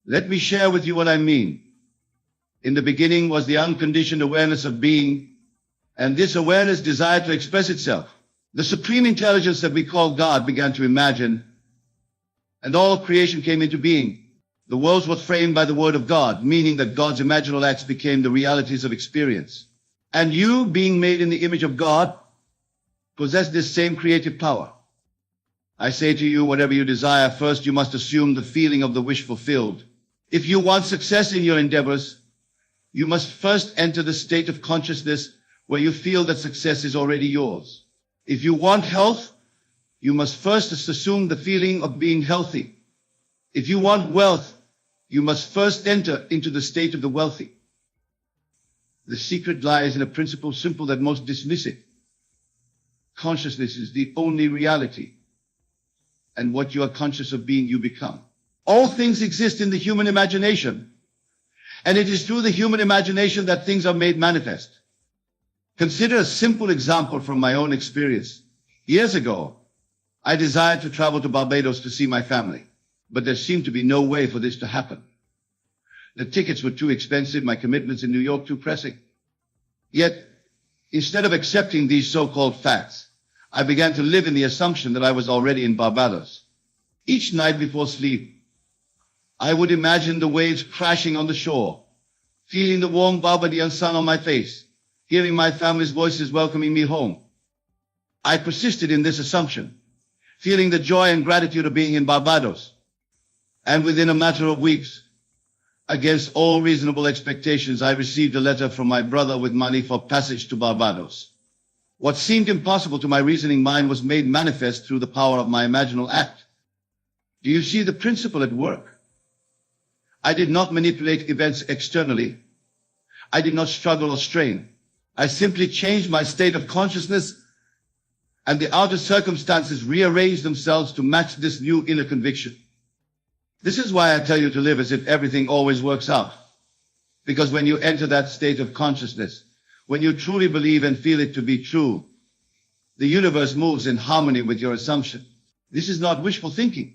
Let me share with you what I mean. In the beginning was the unconditioned awareness of being, and this awareness desired to express itself. The supreme intelligence that we call God began to imagine, and all creation came into being. The worlds were framed by the word of God, meaning that God's imaginal acts became the realities of experience. And you, being made in the image of God, possess this same creative power. I say to you, whatever you desire, first you must assume the feeling of the wish fulfilled. If you want success in your endeavors, you must first enter the state of consciousness where you feel that success is already yours. If you want health, you must first assume the feeling of being healthy. If you want wealth, you must first enter into the state of the wealthy. The secret lies in a principle simple that most dismiss it. Consciousness is the only reality, and what you are conscious of being, you become. All things exist in the human imagination, and it is through the human imagination that things are made manifest. Consider a simple example from my own experience. Years ago, I desired to travel to Barbados to see my family, but there seemed to be no way for this to happen. The tickets were too expensive, my commitments in New York too pressing. Yet, instead of accepting these so-called facts, I began to live in the assumption that I was already in Barbados. Each night before sleep, I would imagine the waves crashing on the shore, feeling the warm Barbadian sun on my face, hearing my family's voices welcoming me home. I persisted in this assumption, feeling the joy and gratitude of being in Barbados. And within a matter of weeks, against all reasonable expectations, I received a letter from my brother with money for passage to Barbados. What seemed impossible to my reasoning mind was made manifest through the power of my imaginal act. Do you see the principle at work? I did not manipulate events externally. I did not struggle or strain. I simply changed my state of consciousness, and the outer circumstances rearranged themselves to match this new inner conviction. This is why I tell you to live as if everything always works out. Because when you enter that state of consciousness, when you truly believe and feel it to be true, the universe moves in harmony with your assumption. This is not wishful thinking.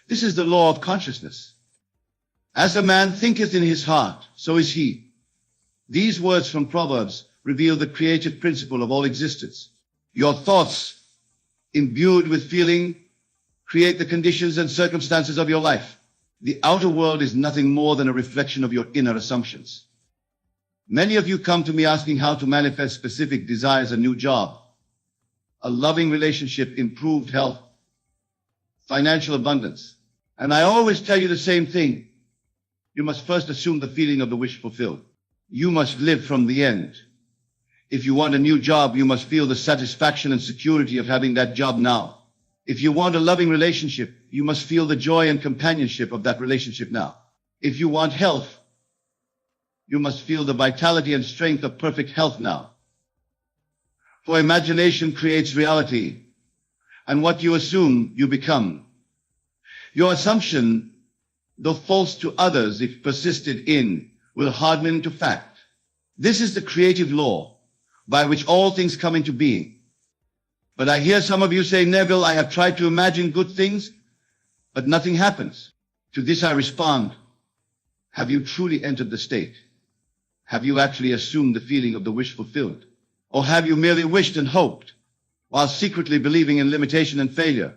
This is the law of consciousness. As a man thinketh in his heart, so is he. These words from Proverbs reveal the creative principle of all existence. Your thoughts, imbued with feeling, create the conditions and circumstances of your life. The outer world is nothing more than a reflection of your inner assumptions. Many of you come to me asking how to manifest specific desires: a new job, a loving relationship, improved health, financial abundance. And I always tell you the same thing. You must first assume the feeling of the wish fulfilled. You must live from the end. If you want a new job, you must feel the satisfaction and security of having that job now. If you want a loving relationship, you must feel the joy and companionship of that relationship now. If you want health, you must feel the vitality and strength of perfect health now. For imagination creates reality, and what you assume, you become. Your assumption, though false to others, if persisted in, will harden into fact. This is the creative law by which all things come into being. But I hear some of you say, Neville, I have tried to imagine good things, but nothing happens. To this I respond, have you truly entered the state? Have you actually assumed the feeling of the wish fulfilled? Or have you merely wished and hoped, while secretly believing in limitation and failure?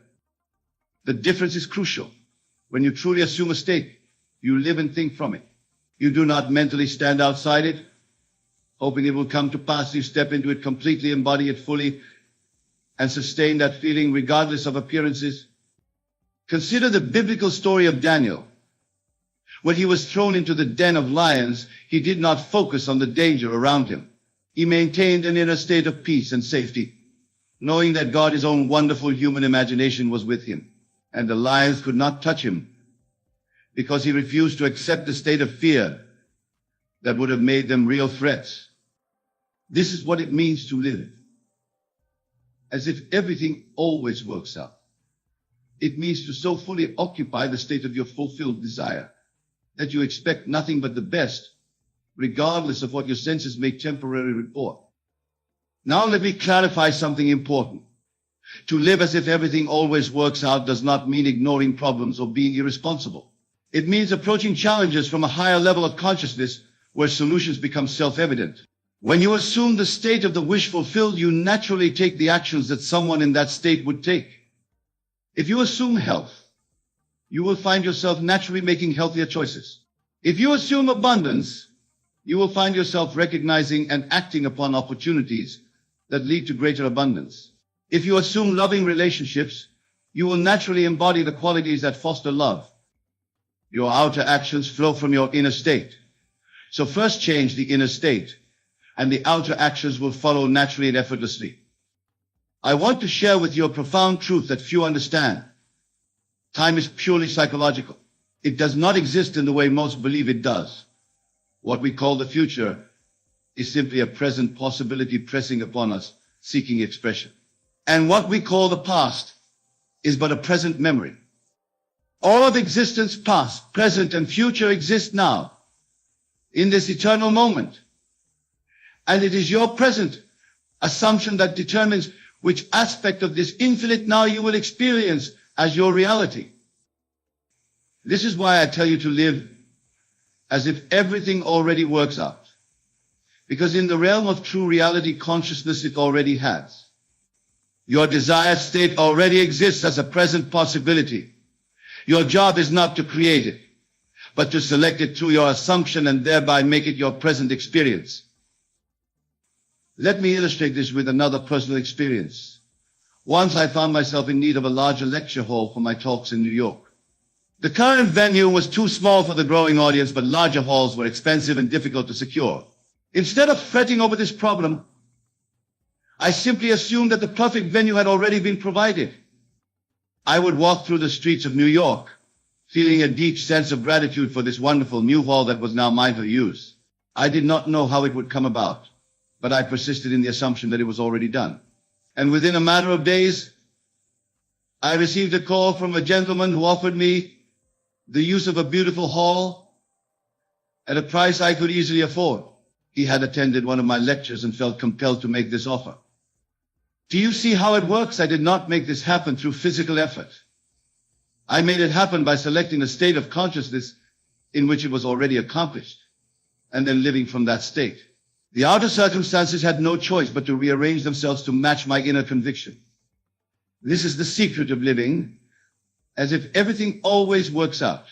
The difference is crucial. When you truly assume a state, you live and think from it. You do not mentally stand outside it, hoping it will come to pass. You step into it completely, embody it fully, and sustain that feeling regardless of appearances. Consider the biblical story of Daniel. When he was thrown into the den of lions, he did not focus on the danger around him. He maintained an inner state of peace and safety, knowing that God, his own wonderful human imagination, was with him, and the lions could not touch him, because he refused to accept the state of fear that would have made them real threats. This is what it means to live as if everything always works out. It means to so fully occupy the state of your fulfilled desire that you expect nothing but the best, regardless of what your senses may temporarily report. Now let me clarify something important. To live as if everything always works out does not mean ignoring problems or being irresponsible. It means approaching challenges from a higher level of consciousness where solutions become self-evident. When you assume the state of the wish fulfilled, you naturally take the actions that someone in that state would take. If you assume health, you will find yourself naturally making healthier choices. If you assume abundance, you will find yourself recognizing and acting upon opportunities that lead to greater abundance. If you assume loving relationships, you will naturally embody the qualities that foster love. Your outer actions flow from your inner state. So first change the inner state, and the outer actions will follow naturally and effortlessly. I want to share with you a profound truth that few understand. Time is purely psychological. It does not exist in the way most believe it does. What we call the future is simply a present possibility pressing upon us, seeking expression. And what we call the past is but a present memory. All of existence, past, present, and future exist now, in this eternal moment. And it is your present assumption that determines which aspect of this infinite now you will experience as your reality. This is why I tell you to live as if everything already works out. Because in the realm of true reality consciousness, it already has. Your desired state already exists as a present possibility. Your job is not to create it, but to select it through your assumption and thereby make it your present experience. Let me illustrate this with another personal experience. Once I found myself in need of a larger lecture hall for my talks in New York. The current venue was too small for the growing audience, but larger halls were expensive and difficult to secure. Instead of fretting over this problem, I simply assumed that the perfect venue had already been provided. I would walk through the streets of New York, feeling a deep sense of gratitude for this wonderful new hall that was now mine for use. I did not know how it would come about, but I persisted in the assumption that it was already done. And within a matter of days, I received a call from a gentleman who offered me the use of a beautiful hall at a price I could easily afford. He had attended one of my lectures and felt compelled to make this offer. Do you see how it works? I did not make this happen through physical effort. I made it happen by selecting a state of consciousness in which it was already accomplished, and then living from that state. The outer circumstances had no choice but to rearrange themselves to match my inner conviction. This is the secret of living as if everything always works out.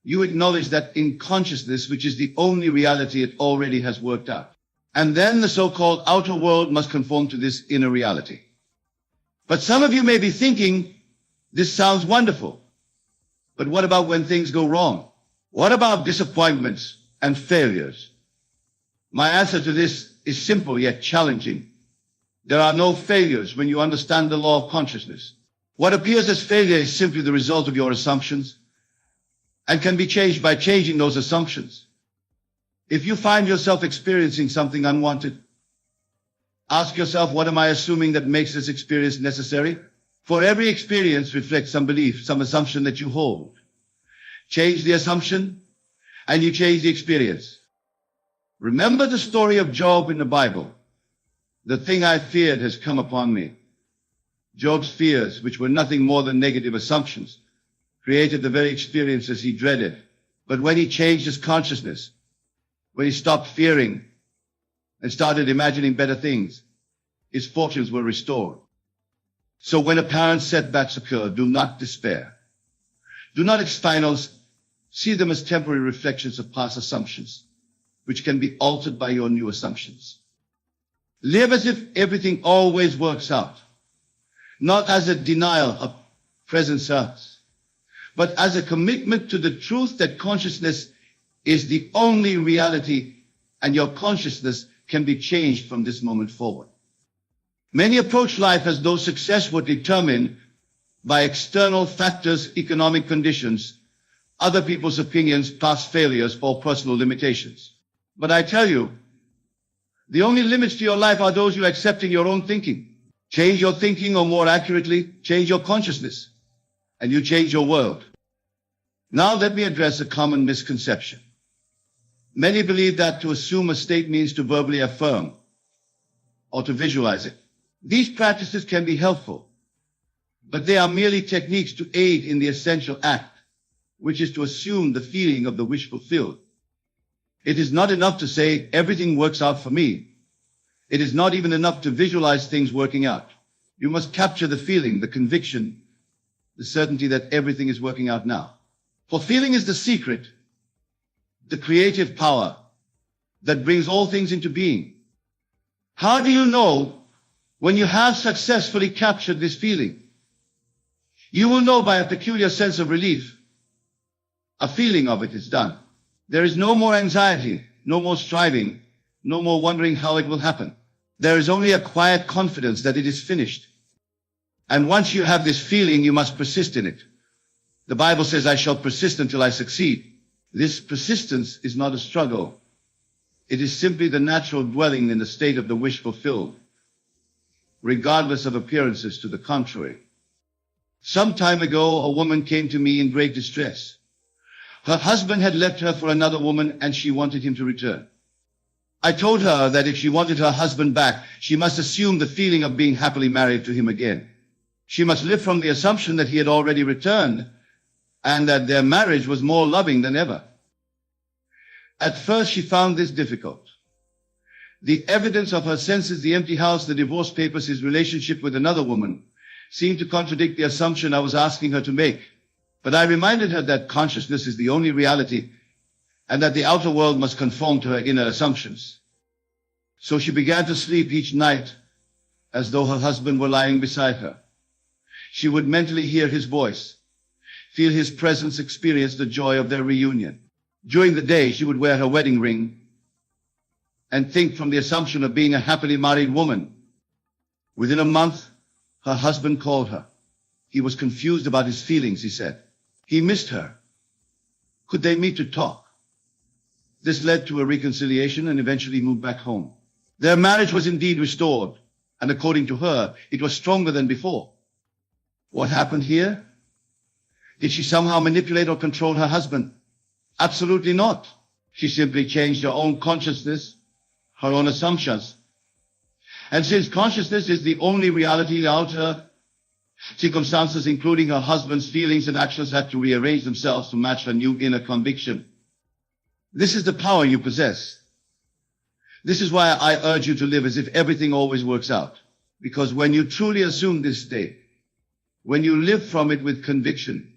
You acknowledge that in consciousness, which is the only reality, it already has worked out. And then the so-called outer world must conform to this inner reality. But some of you may be thinking, this sounds wonderful. But what about when things go wrong? What about disappointments and failures? My answer to this is simple yet challenging. There are no failures when you understand the law of consciousness. What appears as failure is simply the result of your assumptions and can be changed by changing those assumptions. If you find yourself experiencing something unwanted, ask yourself, what am I assuming that makes this experience necessary? For every experience reflects some belief, some assumption that you hold. Change the assumption, and you change the experience. Remember the story of Job in the Bible. The thing I feared has come upon me. Job's fears, which were nothing more than negative assumptions, created the very experiences he dreaded. But when he changed his consciousness, when he stopped fearing and started imagining better things, his fortunes were restored. So when apparent setbacks occur, do not despair. Do not finals, see them as temporary reflections of past assumptions, which can be altered by your new assumptions. Live as if everything always works out, not as a denial of present service, but as a commitment to the truth that consciousness is the only reality, and your consciousness can be changed from this moment forward. Many approach life as though success were determined by external factors, economic conditions, other people's opinions, past failures, or personal limitations. But I tell you, the only limits to your life are those you accept in your own thinking. Change your thinking, or more accurately, change your consciousness, and you change your world. Now let me address a common misconception. Many believe that to assume a state means to verbally affirm or to visualize it. These practices can be helpful, but they are merely techniques to aid in the essential act which is to assume the feeling of the wish fulfilled. It is not enough to say, everything works out for me. It is not even enough to visualize things working out. You must capture the feeling, the conviction, the certainty that everything is working out now. For feeling is the secret, the creative power that brings all things into being. How do you know when you have successfully captured this feeling? You will know by a peculiar sense of relief. A feeling of it is done. There is no more anxiety, no more striving, no more wondering how it will happen. There is only a quiet confidence that it is finished. And once you have this feeling, you must persist in it. The Bible says, I shall persist until I succeed. This persistence is not a struggle. It is simply the natural dwelling in the state of the wish fulfilled, regardless of appearances to the contrary. Some time ago, a woman came to me in great distress. Her husband had left her for another woman and she wanted him to return. I told her that if she wanted her husband back, she must assume the feeling of being happily married to him again. She must live from the assumption that he had already returned and that their marriage was more loving than ever. At first, she found this difficult. The evidence of her senses, the empty house, the divorce papers, his relationship with another woman, seemed to contradict the assumption I was asking her to make. But I reminded her that consciousness is the only reality and that the outer world must conform to her inner assumptions. So she began to sleep each night as though her husband were lying beside her. She would mentally hear his voice, feel his presence, experience the joy of their reunion. During the day, she would wear her wedding ring and think from the assumption of being a happily married woman. Within a month, her husband called her. He was confused about his feelings, he said. He missed her. Could they meet to talk? This led to a reconciliation and eventually moved back home. Their marriage was indeed restored, and according to her, it was stronger than before. What happened here? Did she somehow manipulate or control her husband? Absolutely not. She simply changed her own consciousness, her own assumptions. And since consciousness is the only reality out her, circumstances, including her husband's feelings and actions, had to rearrange themselves to match her new inner conviction. This is the power you possess. This is why I urge you to live as if everything always works out. Because when you truly assume this state, when you live from it with conviction,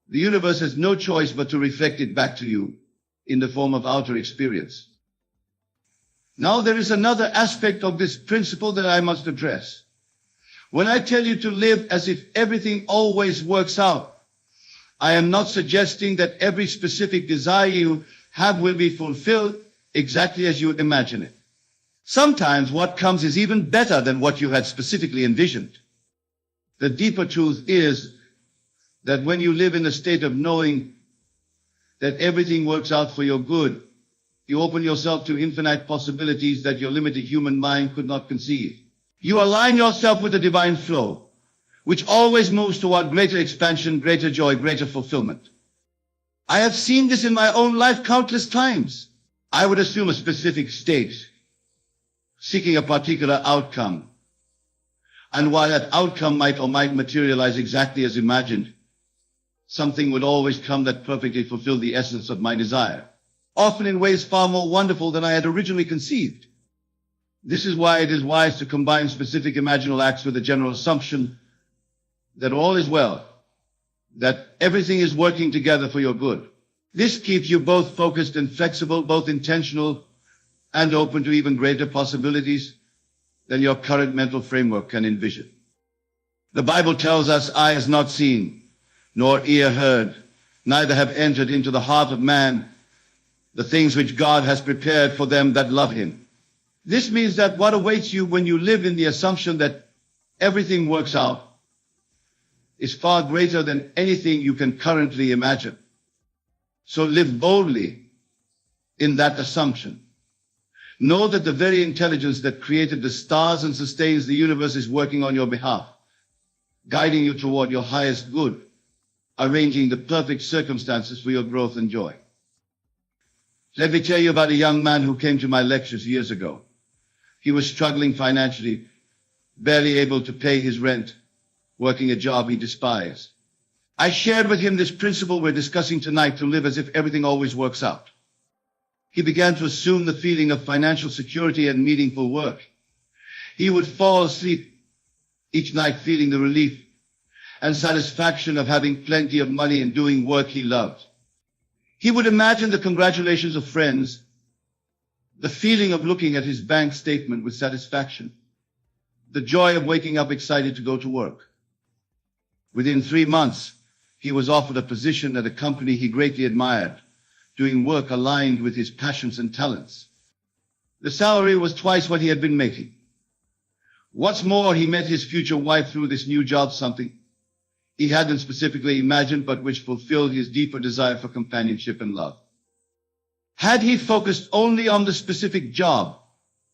the universe has no choice but to reflect it back to you in the form of outer experience. Now there is another aspect of this principle that I must address. When I tell you to live as if everything always works out, I am not suggesting that every specific desire you have will be fulfilled exactly as you imagine it. Sometimes what comes is even better than what you had specifically envisioned. The deeper truth is that when you live in a state of knowing that everything works out for your good, you open yourself to infinite possibilities that your limited human mind could not conceive. You align yourself with the divine flow, which always moves toward greater expansion, greater joy, greater fulfillment. I have seen this in my own life countless times. I would assume a specific state, seeking a particular outcome. And while that outcome might materialize exactly as imagined, something would always come that perfectly fulfilled the essence of my desire, often in ways far more wonderful than I had originally conceived. This is why it is wise to combine specific imaginal acts with a general assumption that all is well, that everything is working together for your good. This keeps you both focused and flexible, both intentional and open to even greater possibilities than your current mental framework can envision. The Bible tells us, eye has not seen, nor ear heard, neither have entered into the heart of man the things which God has prepared for them that love him. This means that what awaits you when you live in the assumption that everything works out is far greater than anything you can currently imagine. So live boldly in that assumption. Know that the very intelligence that created the stars and sustains the universe is working on your behalf, guiding you toward your highest good, arranging the perfect circumstances for your growth and joy. Let me tell you about a young man who came to my lectures years ago. He was struggling financially, barely able to pay his rent, working a job he despised. I shared with him this principle we're discussing tonight, to live as if everything always works out. He began to assume the feeling of financial security and meaningful work. He would fall asleep each night feeling the relief and satisfaction of having plenty of money and doing work he loved. He would imagine the congratulations of friends, the feeling of looking at his bank statement with satisfaction, the joy of waking up excited to go to work. Within 3 months, he was offered a position at a company he greatly admired, doing work aligned with his passions and talents. The salary was twice what he had been making. What's more, he met his future wife through this new job, something he hadn't specifically imagined, but which fulfilled his deeper desire for companionship and love. Had he focused only on the specific job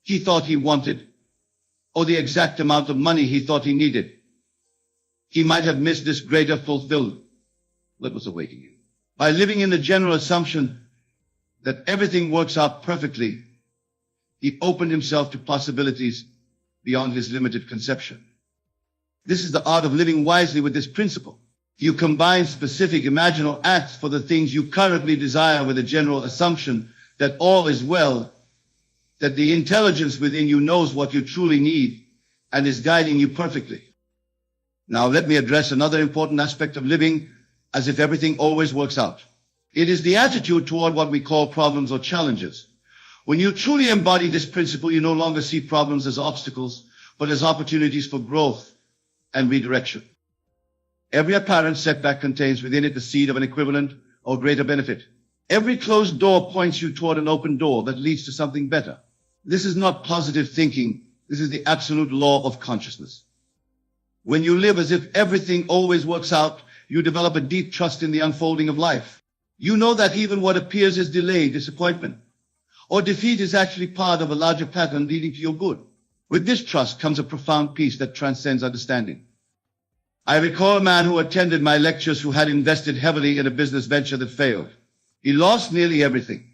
he thought he wanted, or the exact amount of money he thought he needed, he might have missed this greater fulfillment that was awaiting him. By living in the general assumption that everything works out perfectly, he opened himself to possibilities beyond his limited conception. This is the art of living wisely with this principle. You combine specific imaginal acts for the things you currently desire with a general assumption that all is well, that the intelligence within you knows what you truly need and is guiding you perfectly. Now let me address another important aspect of living as if everything always works out. It is the attitude toward what we call problems or challenges. When you truly embody this principle, you no longer see problems as obstacles, but as opportunities for growth and redirection. Every apparent setback contains within it the seed of an equivalent or greater benefit. Every closed door points you toward an open door that leads to something better. This is not positive thinking. This is the absolute law of consciousness. When you live as if everything always works out, you develop a deep trust in the unfolding of life. You know that even what appears as delay, disappointment, or defeat is actually part of a larger pattern leading to your good. With this trust comes a profound peace that transcends understanding. I recall a man who attended my lectures who had invested heavily in a business venture that failed. He lost nearly everything.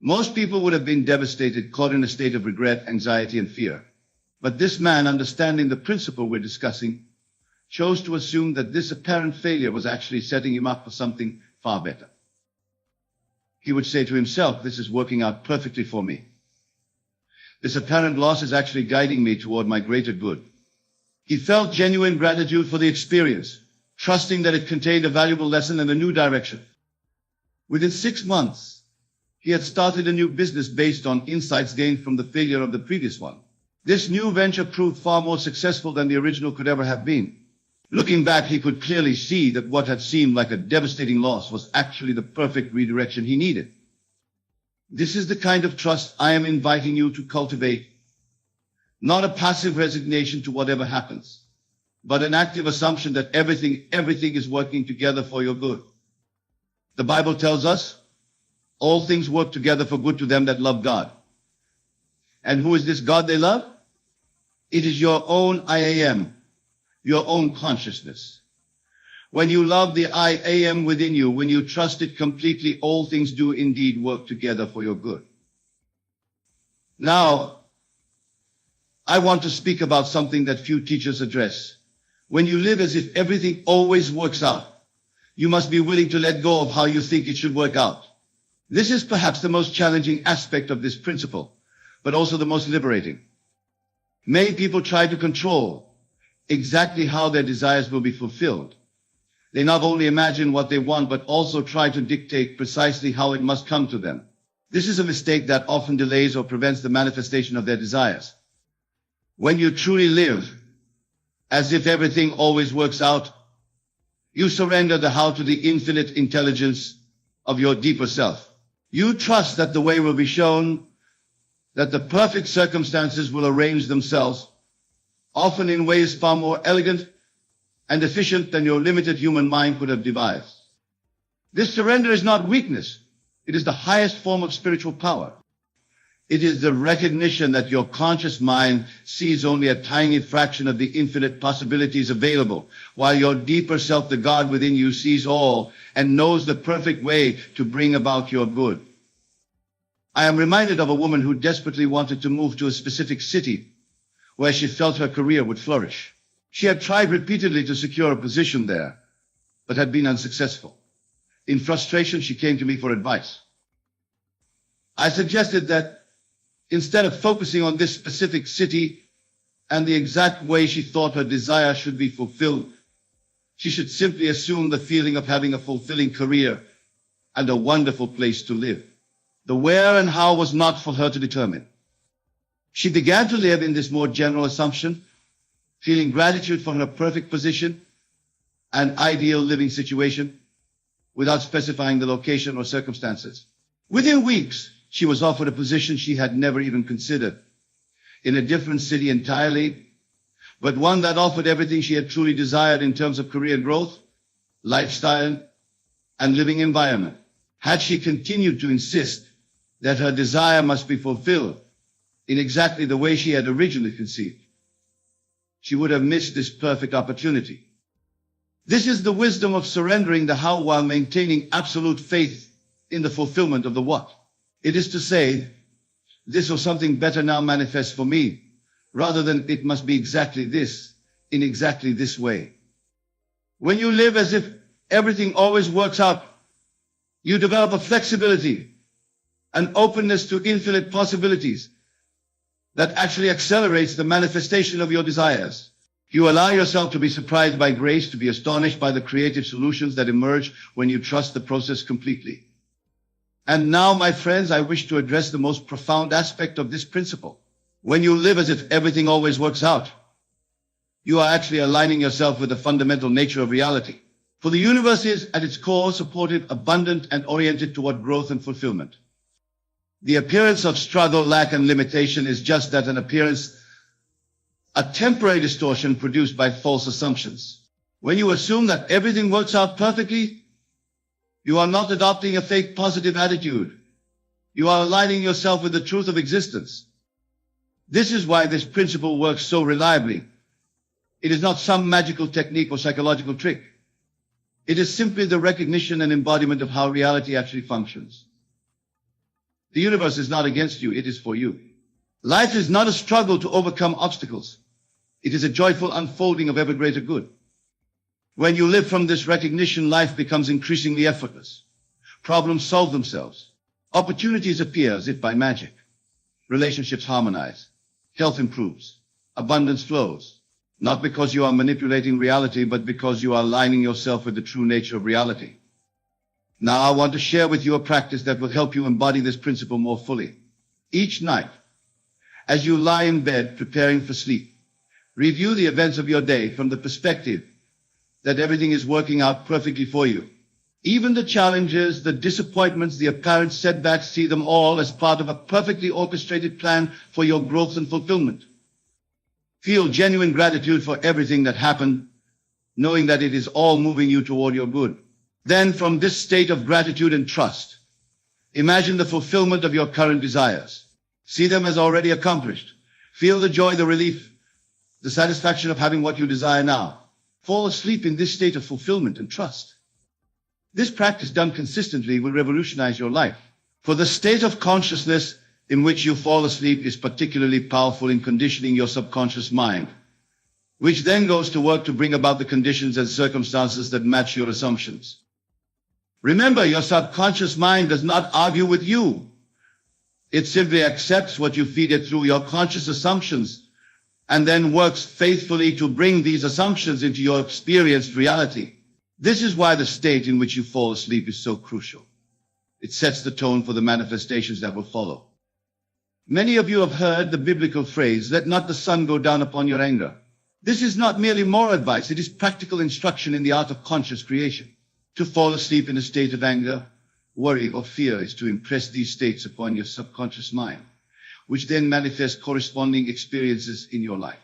Most people would have been devastated, caught in a state of regret, anxiety, and fear. But this man, understanding the principle we're discussing, chose to assume that this apparent failure was actually setting him up for something far better. He would say to himself, this is working out perfectly for me. This apparent loss is actually guiding me toward my greater good. He felt genuine gratitude for the experience, trusting that it contained a valuable lesson and a new direction. Within 6 months, he had started a new business based on insights gained from the failure of the previous one. This new venture proved far more successful than the original could ever have been. Looking back, he could clearly see that what had seemed like a devastating loss was actually the perfect redirection he needed. This is the kind of trust I am inviting you to cultivate. Not a passive resignation to whatever happens, but an active assumption that everything is working together for your good. The Bible tells us, all things work together for good to them that love God. And who is this God they love? It is your own I am, your own consciousness. When you love the I am within you, when you trust it completely, all things do indeed work together for your good. Now, I want to speak about something that few teachers address. When you live as if everything always works out, you must be willing to let go of how you think it should work out. This is perhaps the most challenging aspect of this principle, but also the most liberating. Many people try to control exactly how their desires will be fulfilled. They not only imagine what they want, but also try to dictate precisely how it must come to them. This is a mistake that often delays or prevents the manifestation of their desires. When you truly live as if everything always works out, you surrender the how to the infinite intelligence of your deeper self. You trust that the way will be shown, that the perfect circumstances will arrange themselves, often in ways far more elegant and efficient than your limited human mind could have devised. This surrender is not weakness. It is the highest form of spiritual power. It is the recognition that your conscious mind sees only a tiny fraction of the infinite possibilities available, while your deeper self, the God within you, sees all and knows the perfect way to bring about your good. I am reminded of a woman who desperately wanted to move to a specific city where she felt her career would flourish. She had tried repeatedly to secure a position there, but had been unsuccessful. In frustration, she came to me for advice. I suggested that instead of focusing on this specific city and the exact way she thought her desire should be fulfilled, she should simply assume the feeling of having a fulfilling career and a wonderful place to live. The where and how was not for her to determine. She began to live in this more general assumption, feeling gratitude for her perfect position and ideal living situation, without specifying the location or circumstances. Within weeks, she was offered a position she had never even considered, in a different city entirely, but one that offered everything she had truly desired in terms of career growth, lifestyle, and living environment. Had she continued to insist that her desire must be fulfilled in exactly the way she had originally conceived, she would have missed this perfect opportunity. This is the wisdom of surrendering the how while maintaining absolute faith in the fulfillment of the what. It is to say, this or something better now manifests for me, rather than it must be exactly this, in exactly this way. When you live as if everything always works out, you develop a flexibility, an openness to infinite possibilities that actually accelerates the manifestation of your desires. You allow yourself to be surprised by grace, to be astonished by the creative solutions that emerge when you trust the process completely. And now, my friends, I wish to address the most profound aspect of this principle. When you live as if everything always works out, you are actually aligning yourself with the fundamental nature of reality. For the universe is, at its core, supportive, abundant, and oriented toward growth and fulfillment. The appearance of struggle, lack, and limitation is just that, an appearance, a temporary distortion produced by false assumptions. When you assume that everything works out perfectly, you are not adopting a fake positive attitude. You are aligning yourself with the truth of existence. This is why this principle works so reliably. It is not some magical technique or psychological trick. It is simply the recognition and embodiment of how reality actually functions. The universe is not against you, it is for you. Life is not a struggle to overcome obstacles. It is a joyful unfolding of ever greater good. When you live from this recognition, life becomes increasingly effortless. Problems solve themselves. Opportunities appear as if by magic. Relationships harmonize. Health improves. Abundance flows. Not because you are manipulating reality, but because you are aligning yourself with the true nature of reality. Now I want to share with you a practice that will help you embody this principle more fully. Each night, as you lie in bed preparing for sleep, review the events of your day from the perspective that everything is working out perfectly for you. Even the challenges, the disappointments, the apparent setbacks, see them all as part of a perfectly orchestrated plan for your growth and fulfillment. Feel genuine gratitude for everything that happened, knowing that it is all moving you toward your good. Then, from this state of gratitude and trust, imagine the fulfillment of your current desires. See them as already accomplished. Feel the joy, the relief, the satisfaction of having what you desire now. Fall asleep in this state of fulfillment and trust. This practice done consistently will revolutionize your life. For the state of consciousness in which you fall asleep is particularly powerful in conditioning your subconscious mind, which then goes to work to bring about the conditions and circumstances that match your assumptions. Remember, your subconscious mind does not argue with you. It simply accepts what you feed it through your conscious assumptions, and then works faithfully to bring these assumptions into your experienced reality. This is why the state in which you fall asleep is so crucial. It sets the tone for the manifestations that will follow. Many of you have heard the biblical phrase, "Let not the sun go down upon your anger." This is not merely moral advice, it is practical instruction in the art of conscious creation. To fall asleep in a state of anger, worry, or fear is to impress these states upon your subconscious mind, which then manifests corresponding experiences in your life.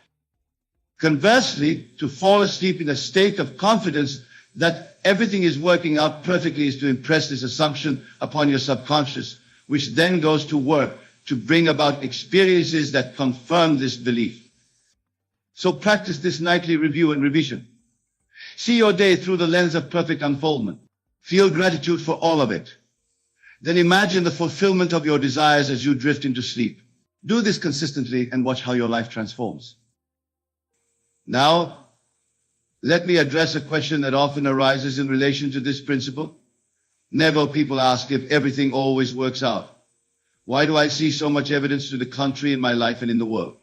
Conversely, to fall asleep in a state of confidence that everything is working out perfectly is to impress this assumption upon your subconscious, which then goes to work to bring about experiences that confirm this belief. So practice this nightly review and revision. See your day through the lens of perfect unfoldment. Feel gratitude for all of it. Then imagine the fulfillment of your desires as you drift into sleep. Do this consistently and watch how your life transforms. Now, Let me address a question that often arises in relation to this principle. Never people ask if everything always works out. Why do I see so much evidence to the contrary in my life and in the world?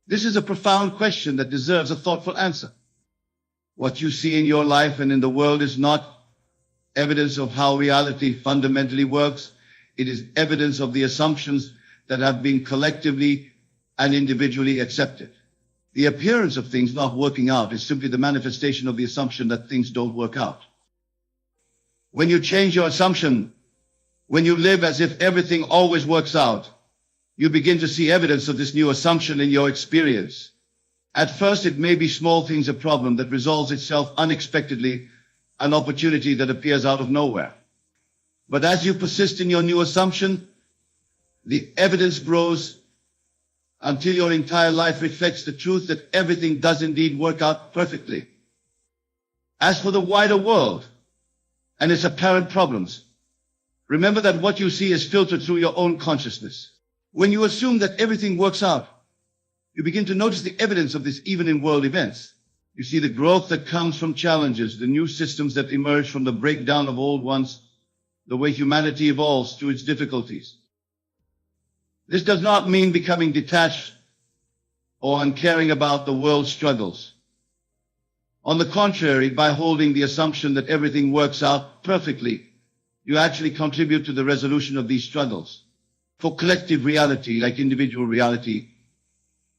This is a profound question that deserves a thoughtful answer. What you see in your life and in the world is not evidence of how reality fundamentally works. It is evidence of the assumptions that have been collectively and individually accepted. The appearance of things not working out is simply the manifestation of the assumption that things don't work out. When you change your assumption, when you live as if everything always works out, you begin to see evidence of this new assumption in your experience. At first, it may be small things, a problem that resolves itself unexpectedly, an opportunity that appears out of nowhere. But as you persist in your new assumption, the evidence grows until your entire life reflects the truth that everything does indeed work out perfectly. As for the wider world and its apparent problems, remember that what you see is filtered through your own consciousness. When you assume that everything works out, you begin to notice the evidence of this even in world events. You see the growth that comes from challenges, the new systems that emerge from the breakdown of old ones, the way humanity evolves through its difficulties. This does not mean becoming detached or uncaring about the world's struggles. On the contrary, by holding the assumption that everything works out perfectly, you actually contribute to the resolution of these struggles. For collective reality, like individual reality,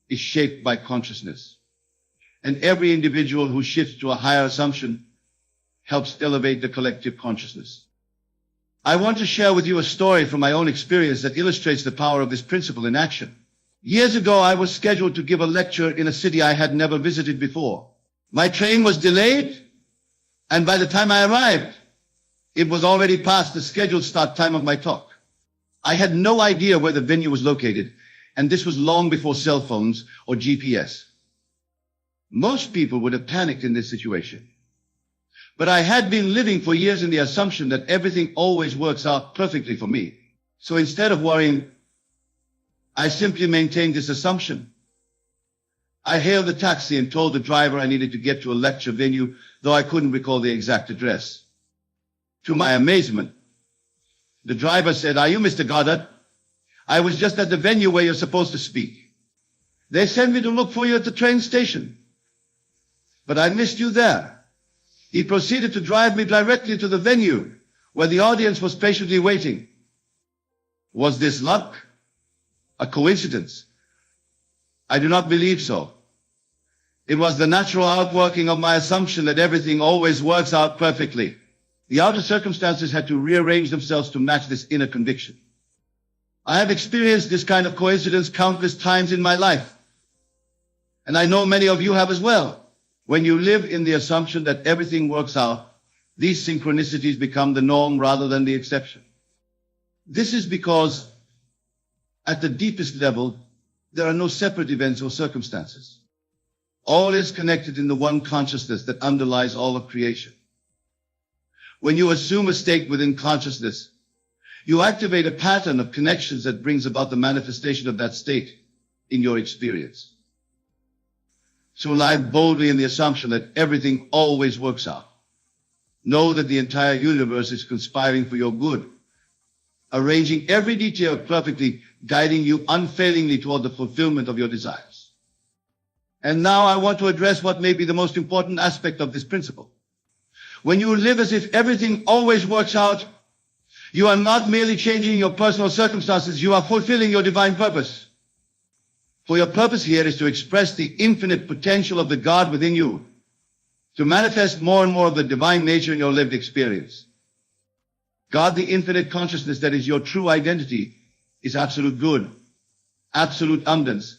is shaped by consciousness. And every individual who shifts to a higher assumption helps elevate the collective consciousness. I want to share with you a story from my own experience that illustrates the power of this principle in action. Years ago, I was scheduled to give a lecture in a city I had never visited before. My train was delayed, and by the time I arrived, it was already past the scheduled start time of my talk. I had no idea where the venue was located, and this was long before cell phones or GPS. Most people would have panicked in this situation. But I had been living for years in the assumption that everything always works out perfectly for me. So instead of worrying, I simply maintained this assumption. I hailed a taxi and told the driver I needed to get to a lecture venue, though I couldn't recall the exact address. To my amazement, the driver said, "Are you Mr. Goddard? I was just at the venue where you're supposed to speak. They sent me to look for you at the train station, but I missed you there." He proceeded to drive me directly to the venue where the audience was patiently waiting. Was this luck? A coincidence? I do not believe so. It was the natural outworking of my assumption that everything always works out perfectly. The outer circumstances had to rearrange themselves to match this inner conviction. I have experienced this kind of coincidence countless times in my life, and I know many of you have as well. When you live in the assumption that everything works out, these synchronicities become the norm rather than the exception. This is because at the deepest level, there are no separate events or circumstances. All is connected in the one consciousness that underlies all of creation. When you assume a state within consciousness, you activate a pattern of connections that brings about the manifestation of that state in your experience. So live boldly in the assumption that everything always works out. Know that the entire universe is conspiring for your good, arranging every detail perfectly, guiding you unfailingly toward the fulfillment of your desires. And now I want to address what may be the most important aspect of this principle. When you live as if everything always works out, you are not merely changing your personal circumstances, you are fulfilling your divine purpose. For your purpose here is to express the infinite potential of the God within you, to manifest more and more of the divine nature in your lived experience. God, the infinite consciousness that is your true identity, is absolute good, absolute abundance,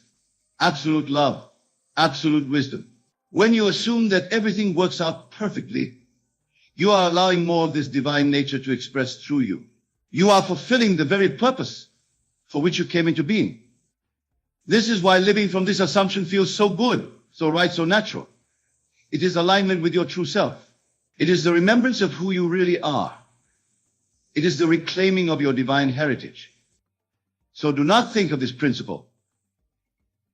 absolute love, absolute wisdom. When you assume that everything works out perfectly, you are allowing more of this divine nature to express through you. You are fulfilling the very purpose for which you came into being. This is why living from this assumption feels so good, so right, so natural. It is alignment with your true self. It is the remembrance of who you really are. It is the reclaiming of your divine heritage. So do not think of this principle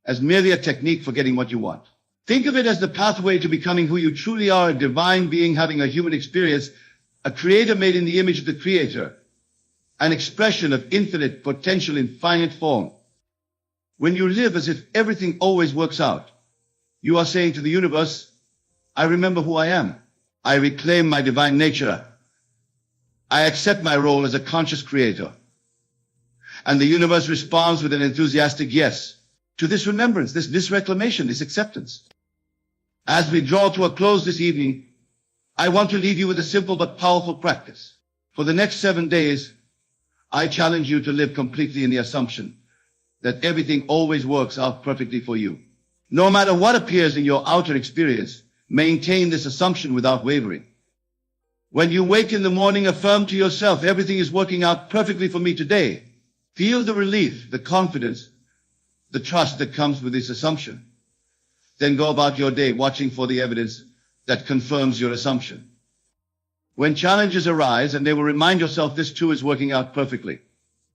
as merely a technique for getting what you want. Think of it as the pathway to becoming who you truly are, a divine being having a human experience, a creator made in the image of the creator, an expression of infinite potential in finite form. When you live as if everything always works out, you are saying to the universe, I remember who I am. I reclaim my divine nature. I accept my role as a conscious creator. And the universe responds with an enthusiastic yes to this remembrance, this reclamation, this acceptance. As we draw to a close this evening, I want to leave you with a simple but powerful practice. For the next 7 days, I challenge you to live completely in the assumption that everything always works out perfectly for you. No matter what appears in your outer experience, maintain this assumption without wavering. When you wake in the morning, affirm to yourself, everything is working out perfectly for me today. Feel the relief, the confidence, the trust that comes with this assumption. Then go about your day watching for the evidence that confirms your assumption. When challenges arise, and they will remind yourself this too is working out perfectly,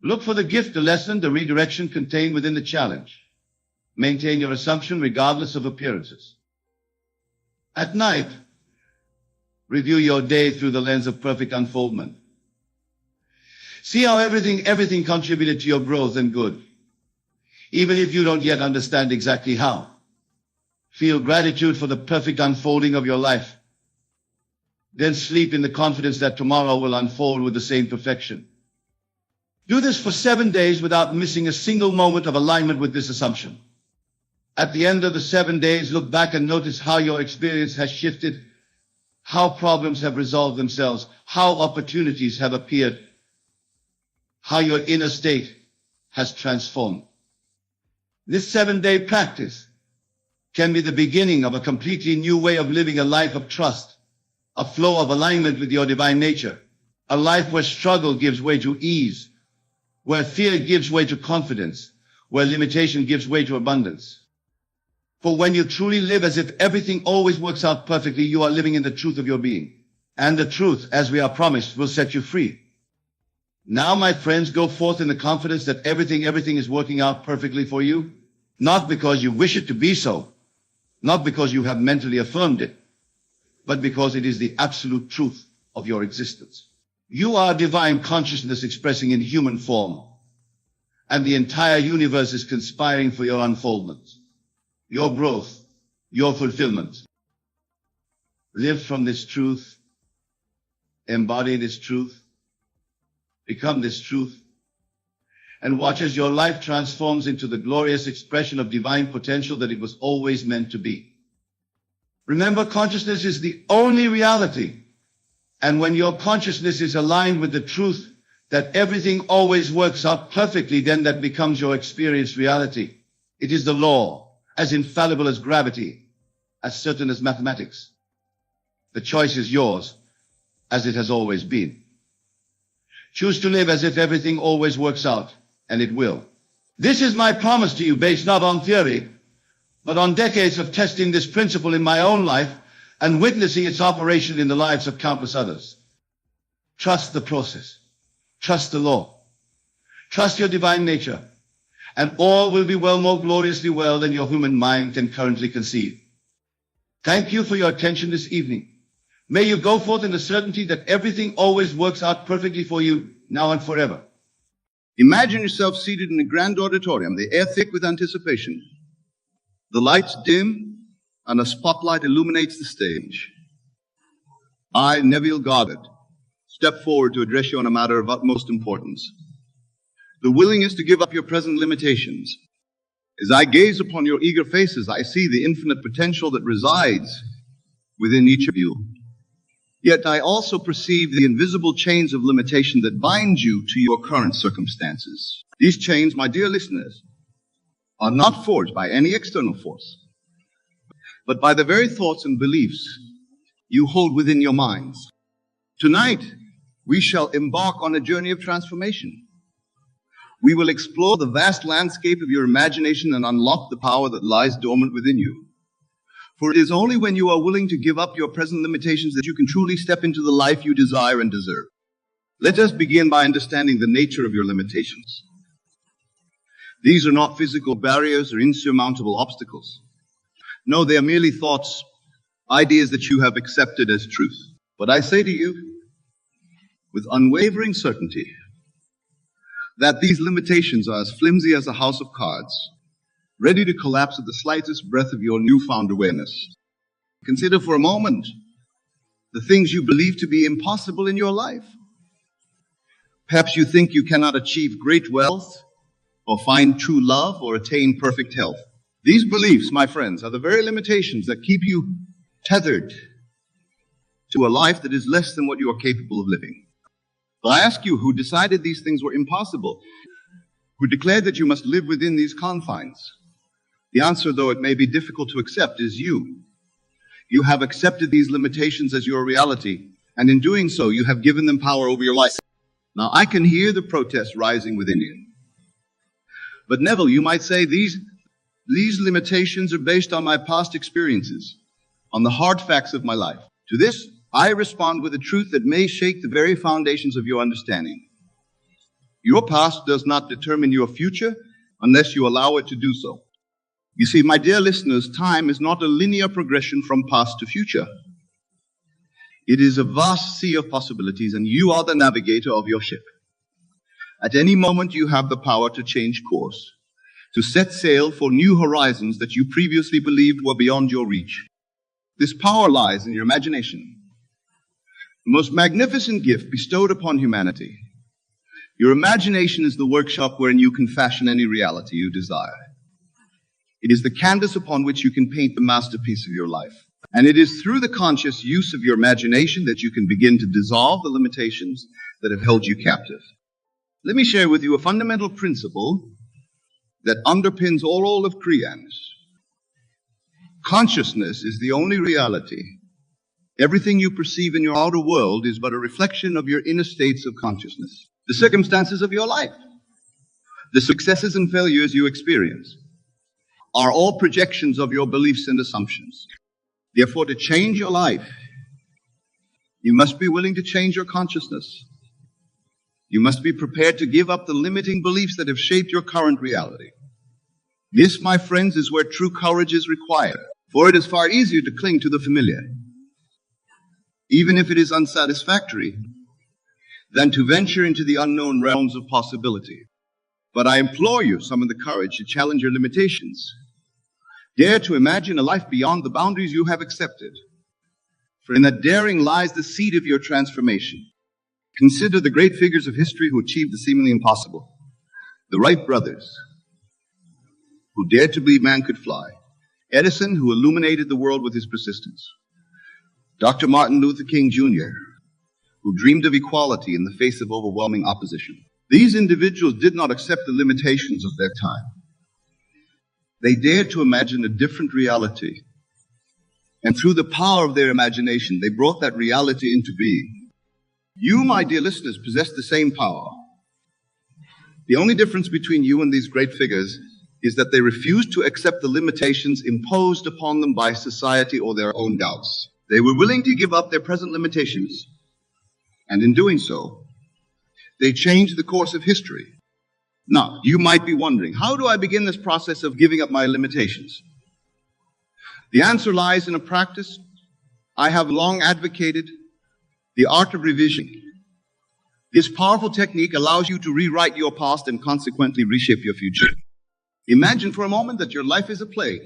look for the gift, the lesson, the redirection contained within the challenge. Maintain your assumption regardless of appearances. At night, review your day through the lens of perfect unfoldment. See how everything contributed to your growth and good, even if you don't yet understand exactly how. Feel gratitude for the perfect unfolding of your life. Then sleep in the confidence that tomorrow will unfold with the same perfection. Do this for 7 days without missing a single moment of alignment with this assumption. At the end of the 7 days, look back and notice how your experience has shifted, how problems have resolved themselves, how opportunities have appeared, how your inner state has transformed. This 7-day practice can be the beginning of a completely new way of living a life of trust, a flow of alignment with your divine nature, a life where struggle gives way to ease, where fear gives way to confidence, where limitation gives way to abundance. For when you truly live as if everything always works out perfectly, you are living in the truth of your being. And the truth, as we are promised, will set you free. Now, my friends, go forth in the confidence that everything is working out perfectly for you, not because you wish it to be so, not because you have mentally affirmed it, but because it is the absolute truth of your existence. You are divine consciousness expressing in human form, and the entire universe is conspiring for your unfoldment, your growth, your fulfillment. Live from this truth, embody this truth, become this truth, and watch as your life transforms into the glorious expression of divine potential that it was always meant to be. Remember, consciousness is the only reality. And when your consciousness is aligned with the truth that everything always works out perfectly, then that becomes your experienced reality. It is the law, as infallible as gravity, as certain as mathematics. The choice is yours, as it has always been. Choose to live as if everything always works out, and it will. This is my promise to you, based not on theory, but on decades of testing this principle in my own life and witnessing its operation in the lives of countless others. Trust the process. Trust the law. Trust your divine nature, and all will be well, more gloriously well than your human mind can currently conceive. Thank you for your attention this evening. May you go forth in the certainty that everything always works out perfectly for you, now and forever. Imagine yourself seated in a grand auditorium, the air thick with anticipation. The lights dim, and a spotlight illuminates the stage. I, Neville Goddard, step forward to address you on a matter of utmost importance. The willingness to give up your present limitations. As I gaze upon your eager faces, I see the infinite potential that resides within each of you. Yet I also perceive the invisible chains of limitation that bind you to your current circumstances. These chains, my dear listeners, are not forged by any external force, but by the very thoughts and beliefs you hold within your minds. Tonight, we shall embark on a journey of transformation. We will explore the vast landscape of your imagination and unlock the power that lies dormant within you. For it is only when you are willing to give up your present limitations that you can truly step into the life you desire and deserve. Let us begin by understanding the nature of your limitations. These are not physical barriers or insurmountable obstacles. No, they are merely thoughts, ideas that you have accepted as truth. But I say to you, with unwavering certainty, that these limitations are as flimsy as a house of cards, ready to collapse at the slightest breath of your newfound awareness. Consider for a moment the things you believe to be impossible in your life. Perhaps you think you cannot achieve great wealth, or find true love, or attain perfect health. These beliefs, my friends, are the very limitations that keep you tethered to a life that is less than what you are capable of living. But I ask you, who decided these things were impossible? Who declared that you must live within these confines? The answer, though it may be difficult to accept, is you. You have accepted these limitations as your reality, and in doing so, you have given them power over your life. Now, I can hear the protest rising within you. But Neville, you might say, these limitations are based on my past experiences, on the hard facts of my life. To this, I respond with a truth that may shake the very foundations of your understanding. Your past does not determine your future unless you allow it to do so. You see, my dear listeners, time is not a linear progression from past to future. It is a vast sea of possibilities, and you are the navigator of your ship. At any moment, you have the power to change course, to set sail for new horizons that you previously believed were beyond your reach. This power lies in your imagination, the most magnificent gift bestowed upon humanity. Your imagination is the workshop wherein you can fashion any reality you desire. It is the canvas upon which you can paint the masterpiece of your life. And it is through the conscious use of your imagination that you can begin to dissolve the limitations that have held you captive. Let me share with you a fundamental principle that underpins all of creance. Consciousness is the only reality. Everything you perceive in your outer world is but a reflection of your inner states of consciousness. The circumstances of your life, the successes and failures you experience, are all projections of your beliefs and assumptions. Therefore, to change your life, you must be willing to change your consciousness. You must be prepared to give up the limiting beliefs that have shaped your current reality. This, my friends, is where true courage is required, for it is far easier to cling to the familiar, even if it is unsatisfactory, than to venture into the unknown realms of possibility. But I implore you, summon the courage to challenge your limitations. Dare to imagine a life beyond the boundaries you have accepted. For in that daring lies the seed of your transformation. Consider the great figures of history who achieved the seemingly impossible. The Wright brothers, who dared to believe man could fly. Edison, who illuminated the world with his persistence. Dr. Martin Luther King Jr., who dreamed of equality in the face of overwhelming opposition. These individuals did not accept the limitations of their time. They dared to imagine a different reality. And through the power of their imagination, they brought that reality into being. You, my dear listeners, possess the same power. The only difference between you and these great figures is that they refused to accept the limitations imposed upon them by society or their own doubts. They were willing to give up their present limitations, and in doing so, they changed the course of history. Now, you might be wondering, how do I begin this process of giving up my limitations? The answer lies in a practice I have long advocated, the art of revision. This powerful technique allows you to rewrite your past and consequently reshape your future. Imagine for a moment that your life is a play,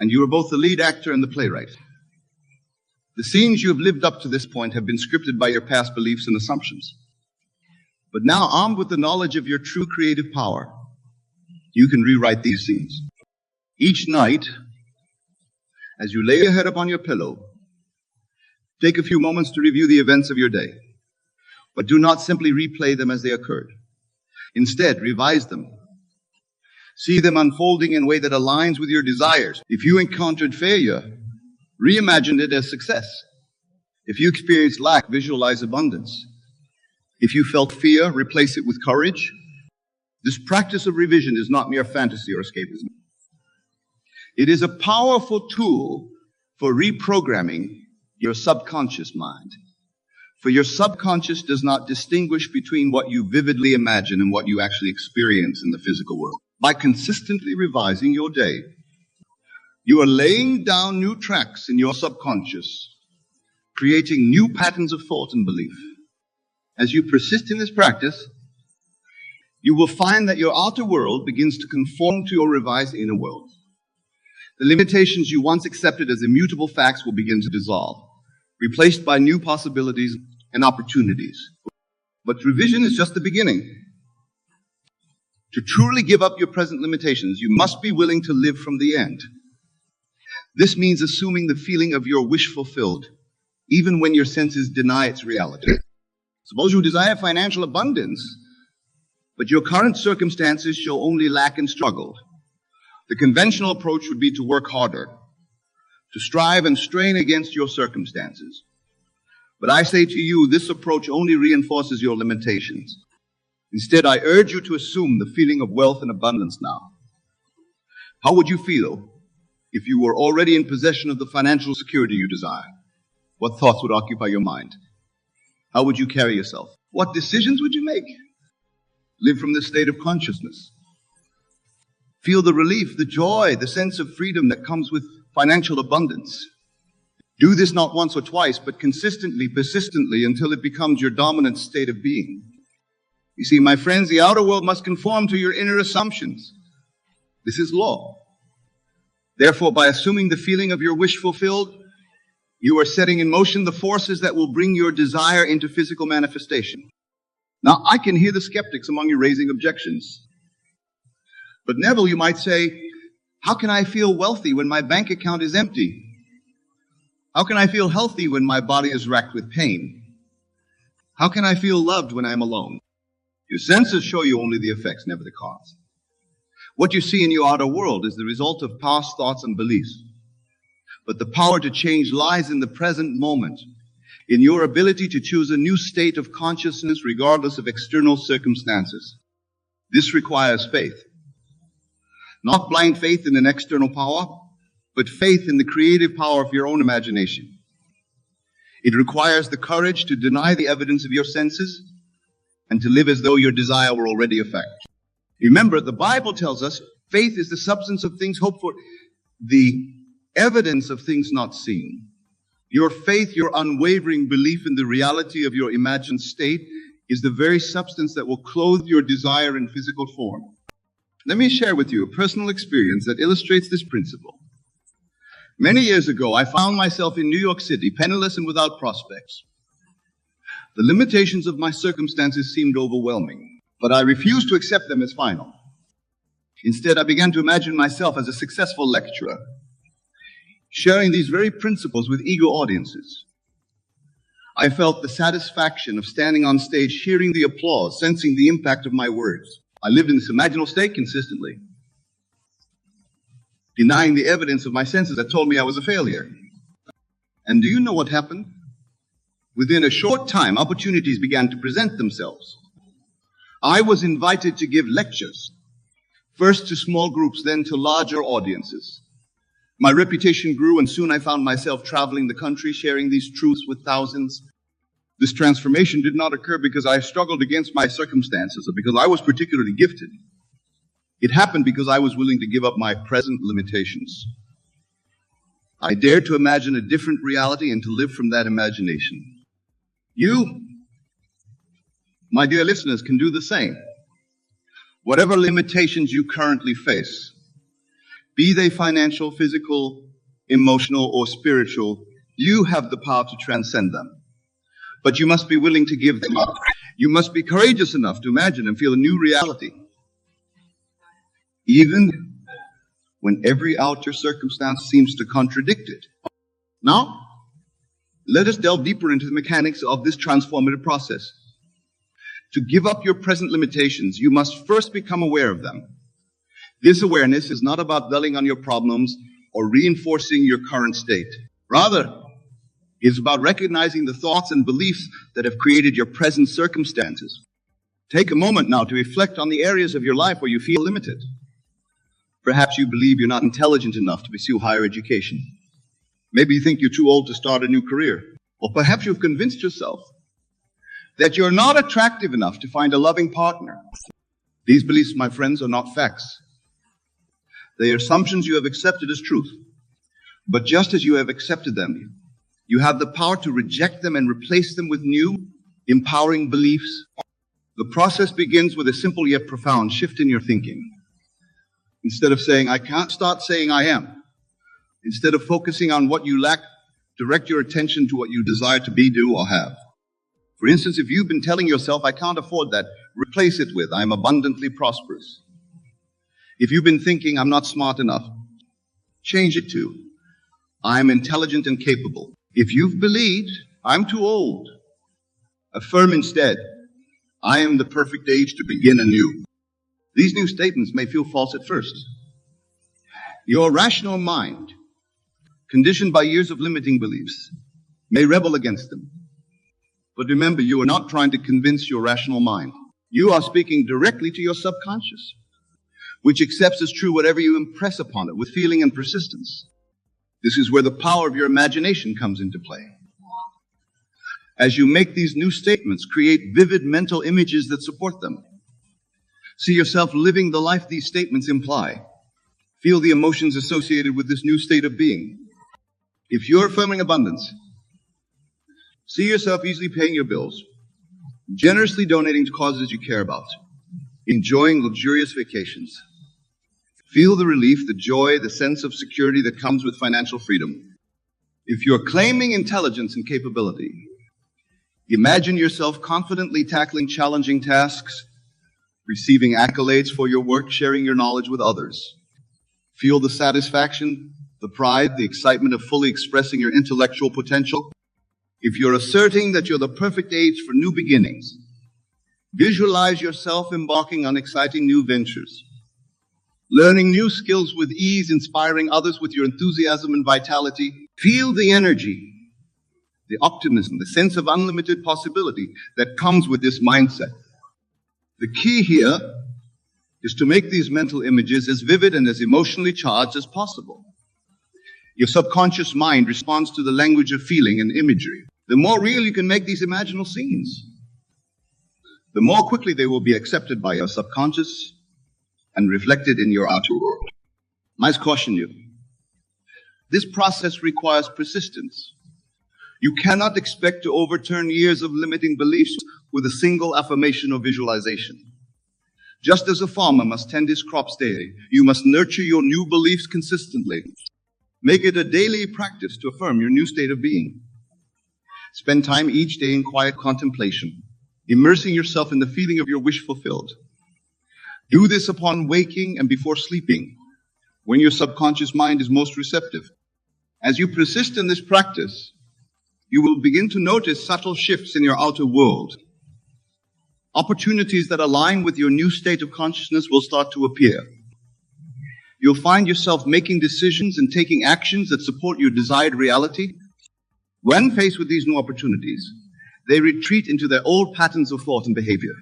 and you are both the lead actor and the playwright. The scenes you have lived up to this point have been scripted by your past beliefs and assumptions. But now, armed with the knowledge of your true creative power, you can rewrite these scenes. Each night, as you lay your head upon your pillow, take a few moments to review the events of your day. But do not simply replay them as they occurred. Instead, revise them. See them unfolding in a way that aligns with your desires. If you encountered failure, reimagine it as success. If you experienced lack, visualize abundance. If you felt fear, replace it with courage. This practice of revision is not mere fantasy or escapism. It is a powerful tool for reprogramming your subconscious mind. For your subconscious does not distinguish between what you vividly imagine and what you actually experience in the physical world. By consistently revising your day, You are laying down new tracks in your subconscious, creating new patterns of thought and belief. As you persist in this practice, you will find that your outer world begins to conform to your revised inner world. The limitations you once accepted as immutable facts will begin to dissolve, replaced by new possibilities and opportunities. But revision is just the beginning. To truly give up your present limitations, you must be willing to live from the end. This means assuming the feeling of your wish fulfilled, even when your senses deny its reality. Suppose you desire financial abundance, but your current circumstances show only lack and struggle. The conventional approach would be to work harder, to strive and strain against your circumstances. But I say to you, this approach only reinforces your limitations. Instead, I urge you to assume the feeling of wealth and abundance now. How would you feel if you were already in possession of the financial security you desire? What thoughts would occupy your mind? How would you carry yourself? What decisions would you make? Live from this state of consciousness. Feel the relief, the joy, the sense of freedom that comes with financial abundance. Do this not once or twice, but consistently, persistently, until it becomes your dominant state of being. You see, my friends, the outer world must conform to your inner assumptions. This is law. Therefore, by assuming the feeling of your wish fulfilled, you are setting in motion the forces that will bring your desire into physical manifestation. Now, I can hear the skeptics among you raising objections. But Neville, you might say, how can I feel wealthy when my bank account is empty? How can I feel healthy when my body is racked with pain? How can I feel loved when I'm alone? Your senses show you only the effects, never the cause. What you see in your outer world is the result of past thoughts and beliefs. But the power to change lies in the present moment, in your ability to choose a new state of consciousness regardless of external circumstances. This requires faith. Not blind faith in an external power, but faith in the creative power of your own imagination. It requires the courage to deny the evidence of your senses and to live as though your desire were already a fact. Remember, the Bible tells us faith is the substance of things hoped for, the evidence of things not seen. Your faith, your unwavering belief in the reality of your imagined state is the very substance that will clothe your desire in physical form. Let me share with you a personal experience that illustrates this principle. Many years ago, I found myself in New York City, penniless and without prospects. The limitations of my circumstances seemed overwhelming, but I refused to accept them as final. Instead, I began to imagine myself as a successful lecturer, sharing these very principles with eager audiences. I felt the satisfaction of standing on stage, hearing the applause, sensing the impact of my words. I lived in this imaginal state consistently, denying the evidence of my senses that told me I was a failure. And do you know what happened? Within a short time, opportunities began to present themselves. I was invited to give lectures, first to small groups, then to larger audiences. My reputation grew, and soon I found myself traveling the country, sharing these truths with thousands. This transformation did not occur because I struggled against my circumstances or because I was particularly gifted. It happened because I was willing to give up my present limitations. I dared to imagine a different reality and to live from that imagination. You, my dear listeners, can do the same. Whatever limitations you currently face, be they financial, physical, emotional, or spiritual, you have the power to transcend them. But you must be willing to give them up. You must be courageous enough to imagine and feel a new reality, even when every outer circumstance seems to contradict it. Now, let us delve deeper into the mechanics of this transformative process. To give up your present limitations, you must first become aware of them. This awareness is not about dwelling on your problems or reinforcing your current state. Rather, it's about recognizing the thoughts and beliefs that have created your present circumstances. Take a moment now to reflect on the areas of your life where you feel limited. Perhaps you believe you're not intelligent enough to pursue higher education. Maybe you think you're too old to start a new career. Or perhaps you've convinced yourself that you're not attractive enough to find a loving partner. These beliefs, my friends, are not facts. They are assumptions you have accepted as truth. But just as you have accepted them, you have the power to reject them and replace them with new, empowering beliefs. The process begins with a simple yet profound shift in your thinking. Instead of saying, I can't, start saying, I am. Instead of focusing on what you lack, direct your attention to what you desire to be, do, or have. For instance, if you've been telling yourself, I can't afford that, replace it with, I'm abundantly prosperous. If you've been thinking, I'm not smart enough, change it to, I'm intelligent and capable. If you've believed, I'm too old, affirm instead, I am the perfect age to begin anew. These new statements may feel false at first. Your rational mind, conditioned by years of limiting beliefs, may rebel against them. But remember, you are not trying to convince your rational mind. You are speaking directly to your subconscious, which accepts as true whatever you impress upon it with feeling and persistence. This is where the power of your imagination comes into play. As you make these new statements, create vivid mental images that support them. See yourself living the life these statements imply. Feel the emotions associated with this new state of being. If you're affirming abundance, see yourself easily paying your bills, generously donating to causes you care about, enjoying luxurious vacations. Feel the relief, the joy, the sense of security that comes with financial freedom. If you're claiming intelligence and capability, imagine yourself confidently tackling challenging tasks, receiving accolades for your work, sharing your knowledge with others. Feel the satisfaction, the pride, the excitement of fully expressing your intellectual potential. If you're asserting that you're the perfect age for new beginnings, visualize yourself embarking on exciting new ventures, learning new skills with ease, inspiring others with your enthusiasm and vitality. Feel the energy, the optimism, the sense of unlimited possibility that comes with this mindset. The key here is to make these mental images as vivid and as emotionally charged as possible. Your subconscious mind responds to the language of feeling and imagery. The more real you can make these imaginal scenes, the more quickly they will be accepted by your subconscious and reflected in your outer world. I must caution you, this process requires persistence. You cannot expect to overturn years of limiting beliefs with a single affirmation or visualization. Just as a farmer must tend his crops daily, you must nurture your new beliefs consistently. Make it a daily practice to affirm your new state of being. Spend time each day in quiet contemplation, immersing yourself in the feeling of your wish fulfilled. Do this upon waking and before sleeping, when your subconscious mind is most receptive. As you persist in this practice, you will begin to notice subtle shifts in your outer world. Opportunities that align with your new state of consciousness will start to appear. You'll find yourself making decisions and taking actions that support your desired reality. When faced with these new opportunities, they retreat into their old patterns of thought and behavior.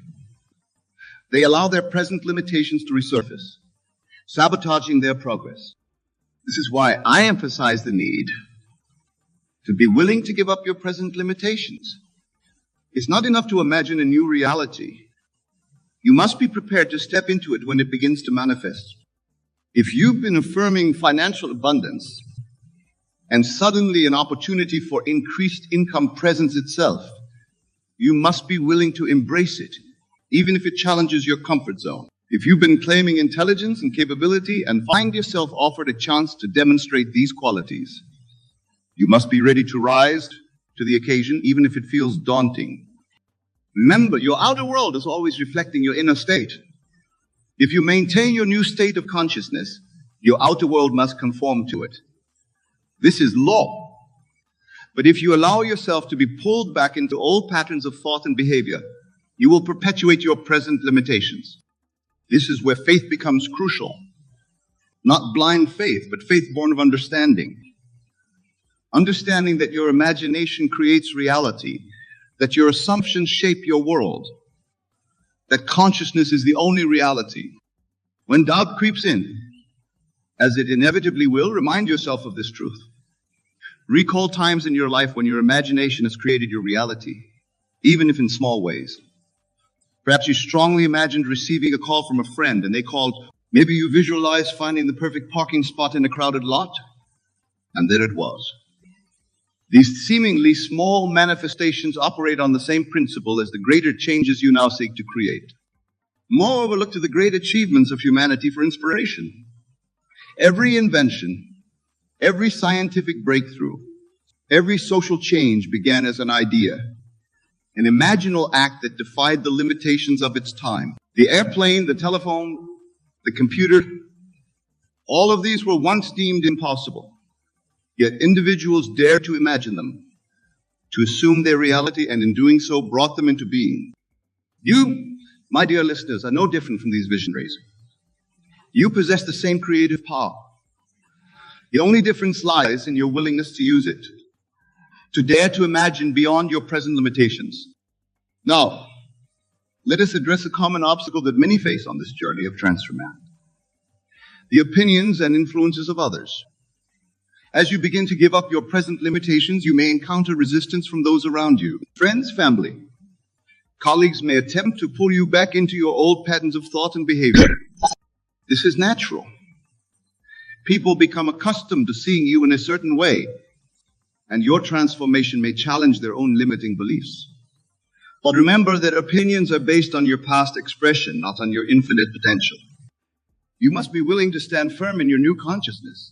They allow their present limitations to resurface, sabotaging their progress. This is why I emphasize the need to be willing to give up your present limitations. It's not enough to imagine a new reality. You must be prepared to step into it when it begins to manifest. If you've been affirming financial abundance and suddenly an opportunity for increased income presents itself, you must be willing to embrace it, even if it challenges your comfort zone. If you've been claiming intelligence and capability and find yourself offered a chance to demonstrate these qualities, you must be ready to rise to the occasion, even if it feels daunting. Remember, your outer world is always reflecting your inner state. If you maintain your new state of consciousness, your outer world must conform to it. This is law. But if you allow yourself to be pulled back into old patterns of thought and behavior, you will perpetuate your present limitations. This is where faith becomes crucial. Not blind faith, but faith born of understanding. Understanding that your imagination creates reality, that your assumptions shape your world, that consciousness is the only reality. When doubt creeps in, as it inevitably will, remind yourself of this truth. Recall times in your life when your imagination has created your reality, even if in small ways. Perhaps you strongly imagined receiving a call from a friend and they called. Maybe you visualized finding the perfect parking spot in a crowded lot. And there it was. These seemingly small manifestations operate on the same principle as the greater changes you now seek to create. Moreover, look to the great achievements of humanity for inspiration. Every invention, every scientific breakthrough, every social change began as an idea, an imaginal act that defied the limitations of its time. The airplane, the telephone, the computer, all of these were once deemed impossible. Yet individuals dared to imagine them, to assume their reality, and in doing so brought them into being. You, my dear listeners, are no different from these visionaries. You possess the same creative power. The only difference lies in your willingness to use it, to dare to imagine beyond your present limitations. Now, let us address a common obstacle that many face on this journey of transformation: the opinions and influences of others. As you begin to give up your present limitations, you may encounter resistance from those around you. Friends, family, colleagues may attempt to pull you back into your old patterns of thought and behavior. This is natural. People become accustomed to seeing you in a certain way, and your transformation may challenge their own limiting beliefs. But remember that opinions are based on your past expression, not on your infinite potential. You must be willing to stand firm in your new consciousness,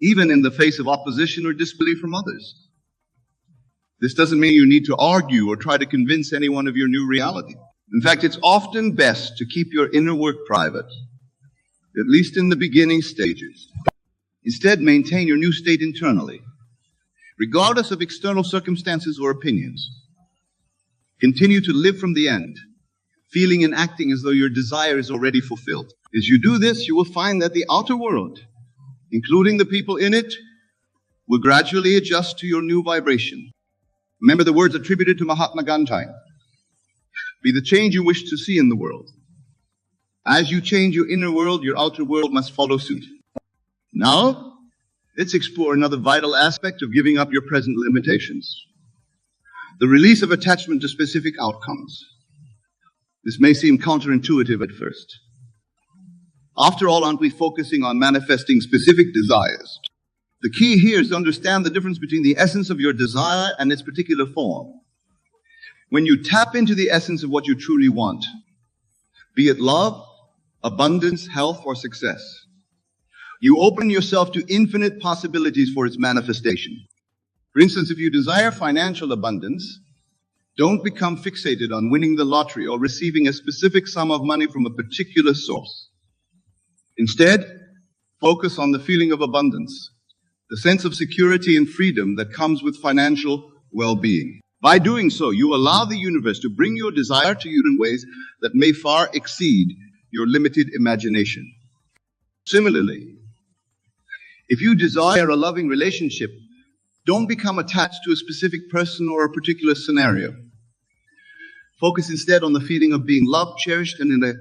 even in the face of opposition or disbelief from others. This doesn't mean you need to argue or try to convince anyone of your new reality. In fact, it's often best to keep your inner work private, at least in the beginning stages. Instead, maintain your new state internally, regardless of external circumstances or opinions. Continue to live from the end, feeling and acting as though your desire is already fulfilled. As you do this, you will find that the outer world, including the people in it, will gradually adjust to your new vibration. Remember the words attributed to Mahatma Gandhi: be the change you wish to see in the world. As you change your inner world, your outer world must follow suit. Now, let's explore another vital aspect of giving up your present limitations: the release of attachment to specific outcomes. This may seem counterintuitive at first. After all, aren't we focusing on manifesting specific desires? The key here is to understand the difference between the essence of your desire and its particular form. When you tap into the essence of what you truly want, be it love, abundance, health, or success, you open yourself to infinite possibilities for its manifestation. For instance, if you desire financial abundance, don't become fixated on winning the lottery or receiving a specific sum of money from a particular source. Instead, focus on the feeling of abundance, the sense of security and freedom that comes with financial well-being. By doing so, you allow the universe to bring your desire to you in ways that may far exceed your limited imagination. Similarly, if you desire a loving relationship, don't become attached to a specific person or a particular scenario. Focus instead on the feeling of being loved, cherished, and in a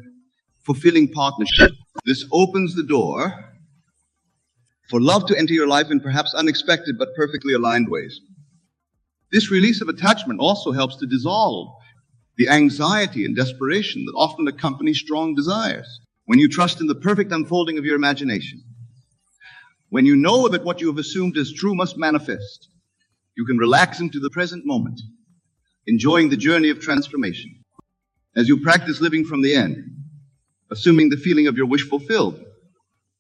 fulfilling partnership. This opens the door for love to enter your life in perhaps unexpected but perfectly aligned ways. This release of attachment also helps to dissolve the anxiety and desperation that often accompany strong desires. When you trust in the perfect unfolding of your imagination, when you know that what you have assumed as true must manifest, you can relax into the present moment, enjoying the journey of transformation. As you practice living from the end, assuming the feeling of your wish fulfilled,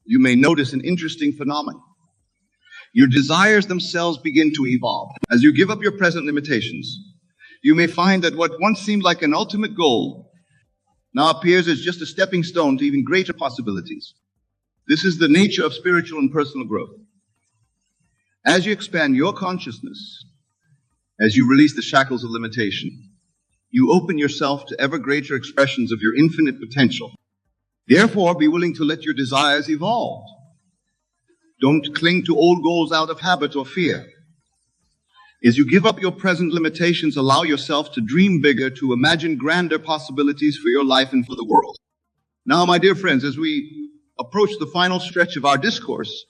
you may notice an interesting phenomenon. Your desires themselves begin to evolve. As you give up your present limitations, you may find that what once seemed like an ultimate goal now appears as just a stepping stone to even greater possibilities. This is the nature of spiritual and personal growth. As you expand your consciousness, as you release the shackles of limitation, you open yourself to ever greater expressions of your infinite potential. Therefore, be willing to let your desires evolve. Don't cling to old goals out of habit or fear. As you give up your present limitations, allow yourself to dream bigger, to imagine grander possibilities for your life and for the world. Now, my dear friends, as we approach the final stretch of our discourse,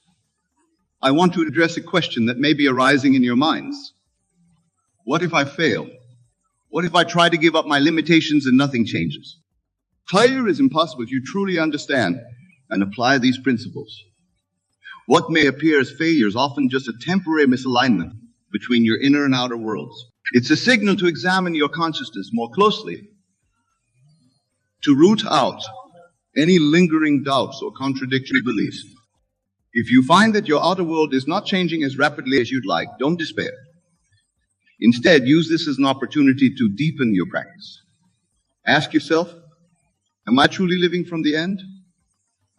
I want to address a question that may be arising in your minds. What if I fail? What if I try to give up my limitations and nothing changes? Failure is impossible if you truly understand and apply these principles. What may appear as failure is often just a temporary misalignment between your inner and outer worlds. It's a signal to examine your consciousness more closely, to root out any lingering doubts or contradictory beliefs. If you find that your outer world is not changing as rapidly as you'd like, don't despair. Instead, use this as an opportunity to deepen your practice. Ask yourself, am I truly living from the end?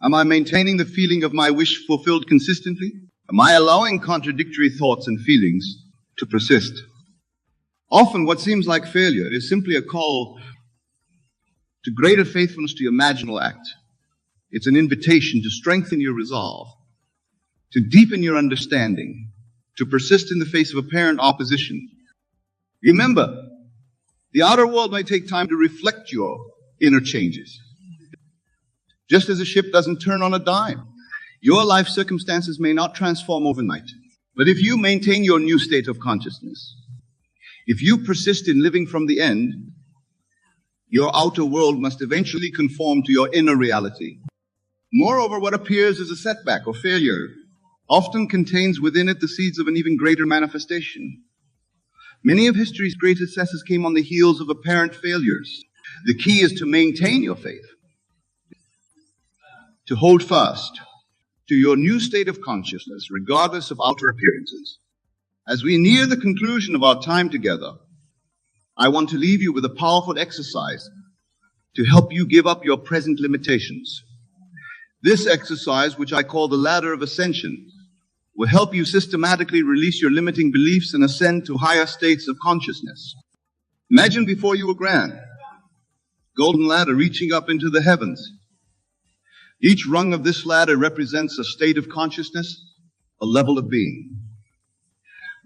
Am I maintaining the feeling of my wish fulfilled consistently? Am I allowing contradictory thoughts and feelings to persist? Often what seems like failure is simply a call to greater faithfulness to your imaginal act. It's an invitation to strengthen your resolve, to deepen your understanding, to persist in the face of apparent opposition. Remember, the outer world may take time to reflect your inner changes. Just as a ship doesn't turn on a dime, your life circumstances may not transform overnight. But if you maintain your new state of consciousness, if you persist in living from the end, your outer world must eventually conform to your inner reality. Moreover, what appears as a setback or failure often contains within it the seeds of an even greater manifestation. Many of history's great successes came on the heels of apparent failures. The key is to maintain your faith, to hold fast to your new state of consciousness, regardless of outer appearances. As we near the conclusion of our time together, I want to leave you with a powerful exercise to help you give up your present limitations. This exercise, which I call the ladder of ascension, will help you systematically release your limiting beliefs and ascend to higher states of consciousness. Imagine before you a grand, golden ladder reaching up into the heavens. Each rung of this ladder represents a state of consciousness, a level of being.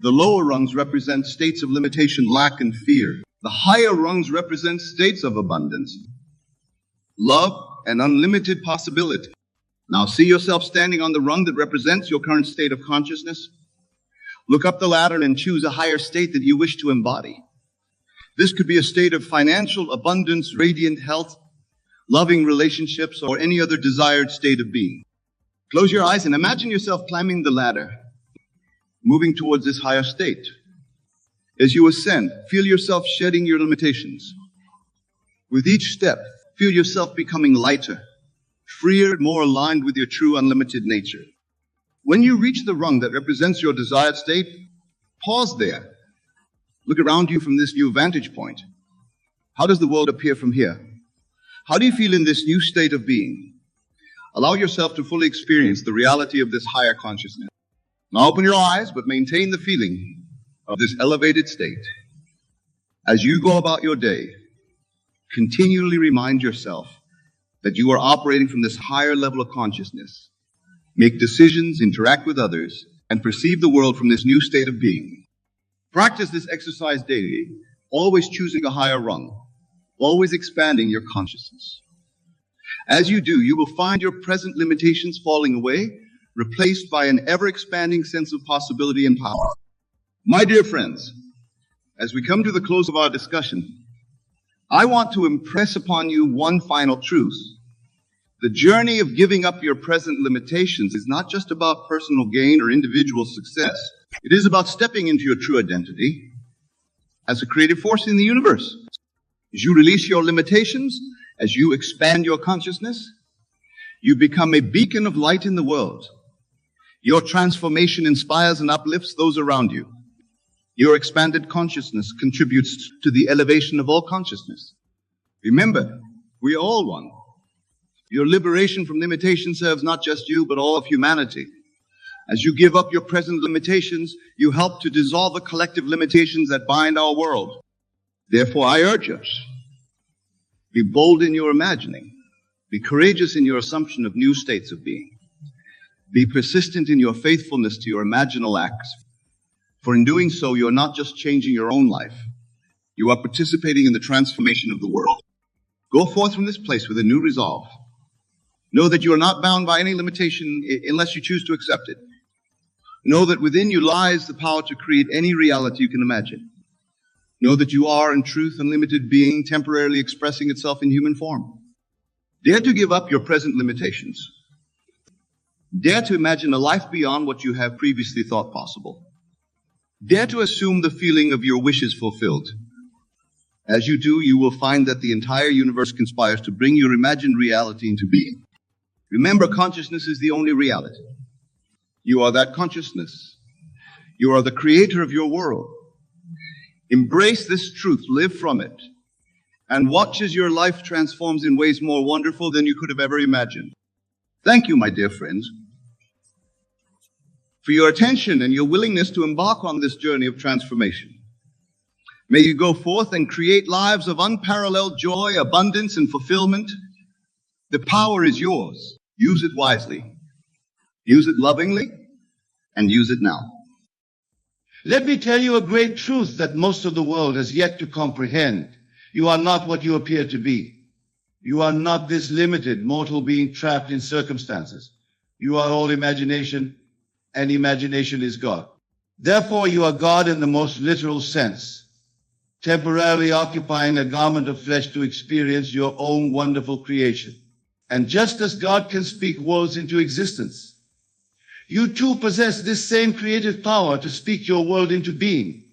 The lower rungs represent states of limitation, lack, and fear. The higher rungs represent states of abundance, love, and unlimited possibility. Now see yourself standing on the rung that represents your current state of consciousness. Look up the ladder and choose a higher state that you wish to embody. This could be a state of financial abundance, radiant health, loving relationships, or any other desired state of being. Close your eyes and imagine yourself climbing the ladder, moving towards this higher state. As you ascend, feel yourself shedding your limitations. With each step, feel yourself becoming lighter, freer, more aligned with your true unlimited nature. When you reach the rung that represents your desired state, pause there. Look around you from this new vantage point. How does the world appear from here? How do you feel in this new state of being? Allow yourself to fully experience the reality of this higher consciousness. Now open your eyes, but maintain the feeling of this elevated state. As you go about your day, continually remind yourself that you are operating from this higher level of consciousness. Make decisions, interact with others, and perceive the world from this new state of being. Practice this exercise daily, always choosing a higher rung, always expanding your consciousness. As you do, you will find your present limitations falling away, replaced by an ever-expanding sense of possibility and power. My dear friends, as we come to the close of our discussion, I want to impress upon you one final truth. The journey of giving up your present limitations is not just about personal gain or individual success. It is about stepping into your true identity as a creative force in the universe. As you release your limitations, as you expand your consciousness, you become a beacon of light in the world. Your transformation inspires and uplifts those around you. Your expanded consciousness contributes to the elevation of all consciousness. Remember, we are all one. Your liberation from limitation serves not just you, but all of humanity. As you give up your present limitations, you help to dissolve the collective limitations that bind our world. Therefore, I urge us, be bold in your imagining. Be courageous in your assumption of new states of being. Be persistent in your faithfulness to your imaginal acts. For in doing so, you're not just changing your own life. You are participating in the transformation of the world. Go forth from this place with a new resolve. Know that you are not bound by any limitation unless you choose to accept it. Know that within you lies the power to create any reality you can imagine. Know that you are, in truth, unlimited being temporarily expressing itself in human form. Dare to give up your present limitations. Dare to imagine a life beyond what you have previously thought possible. Dare to assume the feeling of your wishes fulfilled. As you do, you will find that the entire universe conspires to bring your imagined reality into being. Remember, consciousness is the only reality. You are that consciousness. You are the creator of your world. Embrace this truth, live from it, and watch as your life transforms in ways more wonderful than you could have ever imagined. Thank you, my dear friends, for your attention and your willingness to embark on this journey of transformation. May you go forth and create lives of unparalleled joy, abundance, and fulfillment. The power is yours. Use it wisely. Use it lovingly, and use it now. Let me tell you a great truth that most of the world has yet to comprehend. You are not what you appear to be. You are not this limited mortal being trapped in circumstances. You are all imagination, and imagination is God. Therefore, you are God in the most literal sense, temporarily occupying a garment of flesh to experience your own wonderful creation. And just as God can speak worlds into existence, you too possess this same creative power to speak your world into being.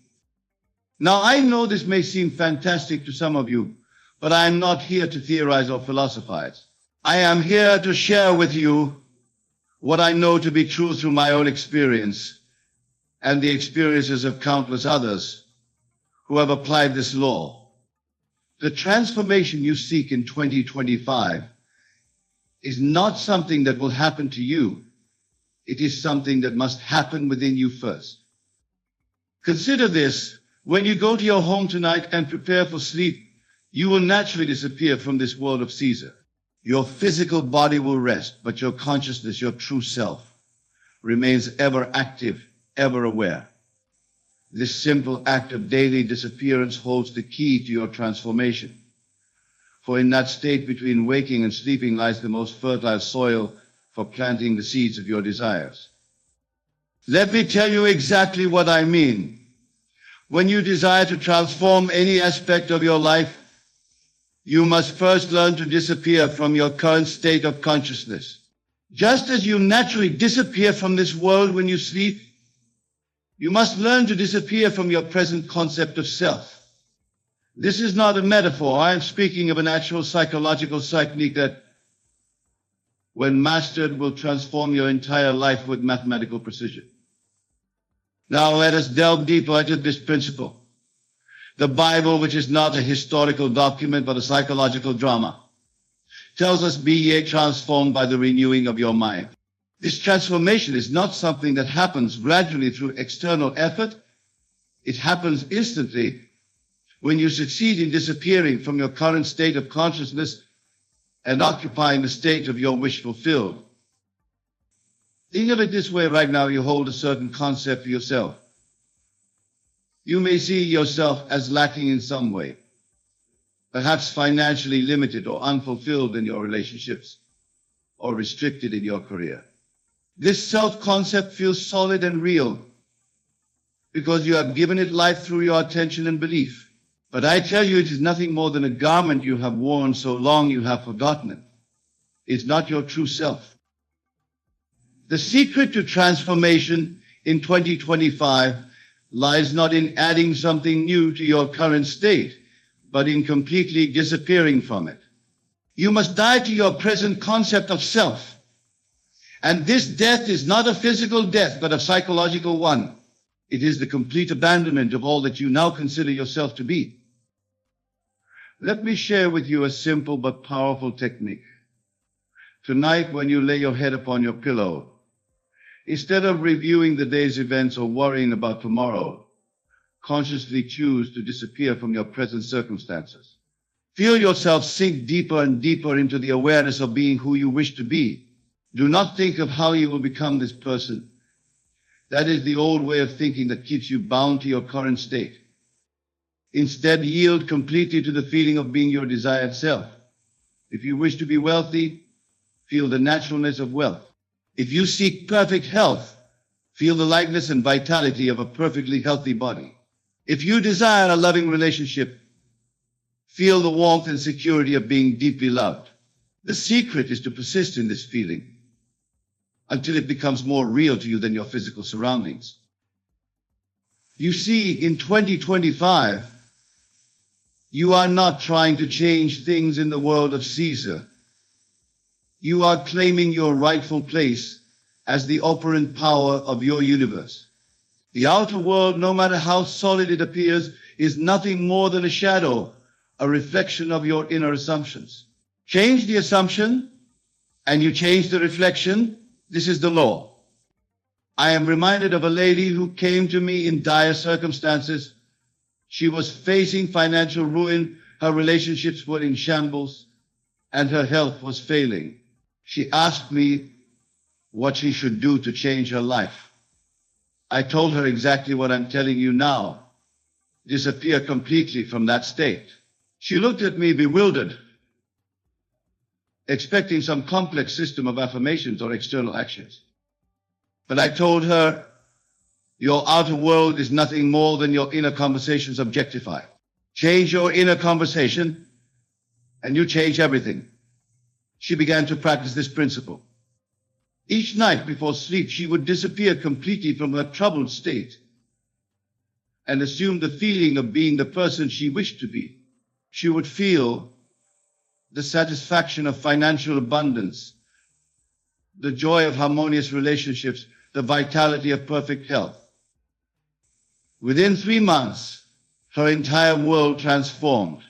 Now, I know this may seem fantastic to some of you, but I am not here to theorize or philosophize. I am here to share with you what I know to be true through my own experience and the experiences of countless others who have applied this law. The transformation you seek in 2025 is not something that will happen to you. It is something that must happen within you first. Consider this. When you go to your home tonight and prepare for sleep, you will naturally disappear from this world of Caesar. Your physical body will rest, but your consciousness, your true self, remains ever active, ever aware. This simple act of daily disappearance holds the key to your transformation. For in that state between waking and sleeping lies the most fertile soil for planting the seeds of your desires. Let me tell you exactly what I mean. When you desire to transform any aspect of your life, you must first learn to disappear from your current state of consciousness. Just as you naturally disappear from this world when you sleep, you must learn to disappear from your present concept of self. This is not a metaphor. I am speaking of an actual psychological technique that, when mastered, will transform your entire life with mathematical precision. Now let us delve deeper into this principle. The Bible, which is not a historical document but a psychological drama, tells us, "Be ye transformed by the renewing of your mind." This transformation is not something that happens gradually through external effort. It happens instantly when you succeed in disappearing from your current state of consciousness and occupying the state of your wish fulfilled. Think of it this way. Right now, you hold a certain concept for yourself. You may see yourself as lacking in some way, perhaps financially limited or unfulfilled in your relationships, or restricted in your career. This self-concept feels solid and real because you have given it life through your attention and belief. But I tell you, it is nothing more than a garment you have worn so long you have forgotten it. It's not your true self. The secret to transformation in 2025 lies not in adding something new to your current state, but in completely disappearing from it. You must die to your present concept of self. And this death is not a physical death, but a psychological one. It is the complete abandonment of all that you now consider yourself to be. Let me share with you a simple but powerful technique. Tonight, when you lay your head upon your pillow, instead of reviewing the day's events or worrying about tomorrow, consciously choose to disappear from your present circumstances. Feel yourself sink deeper and deeper into the awareness of being who you wish to be. Do not think of how you will become this person. That is the old way of thinking that keeps you bound to your current state. Instead, yield completely to the feeling of being your desired self. If you wish to be wealthy, feel the naturalness of wealth. If you seek perfect health, feel the lightness and vitality of a perfectly healthy body. If you desire a loving relationship, feel the warmth and security of being deeply loved. The secret is to persist in this feeling. until it becomes more real to you than your physical surroundings. You see, in 2025, you are not trying to change things in the world of Caesar. You are claiming your rightful place as the operant power of your universe. The outer world, no matter how solid it appears, is nothing more than a shadow, a reflection of your inner assumptions. Change the assumption, and you change the reflection. This is the law. I am reminded of a lady who came to me in dire circumstances. She was facing financial ruin, her relationships were in shambles, and her health was failing. She asked me what she should do to change her life. I told her exactly what I'm telling you now. Disappear completely from that state. She looked at me bewildered, expecting some complex system of affirmations or external actions. But I told her, your outer world is nothing more than your inner conversations objectified. Change your inner conversation, and you change everything. She began to practice this principle. Each night before sleep, she would disappear completely from her troubled state and assume the feeling of being the person she wished to be. She would feel the satisfaction of financial abundance, the joy of harmonious relationships, the vitality of perfect health. Within 3 months, her entire world transformed.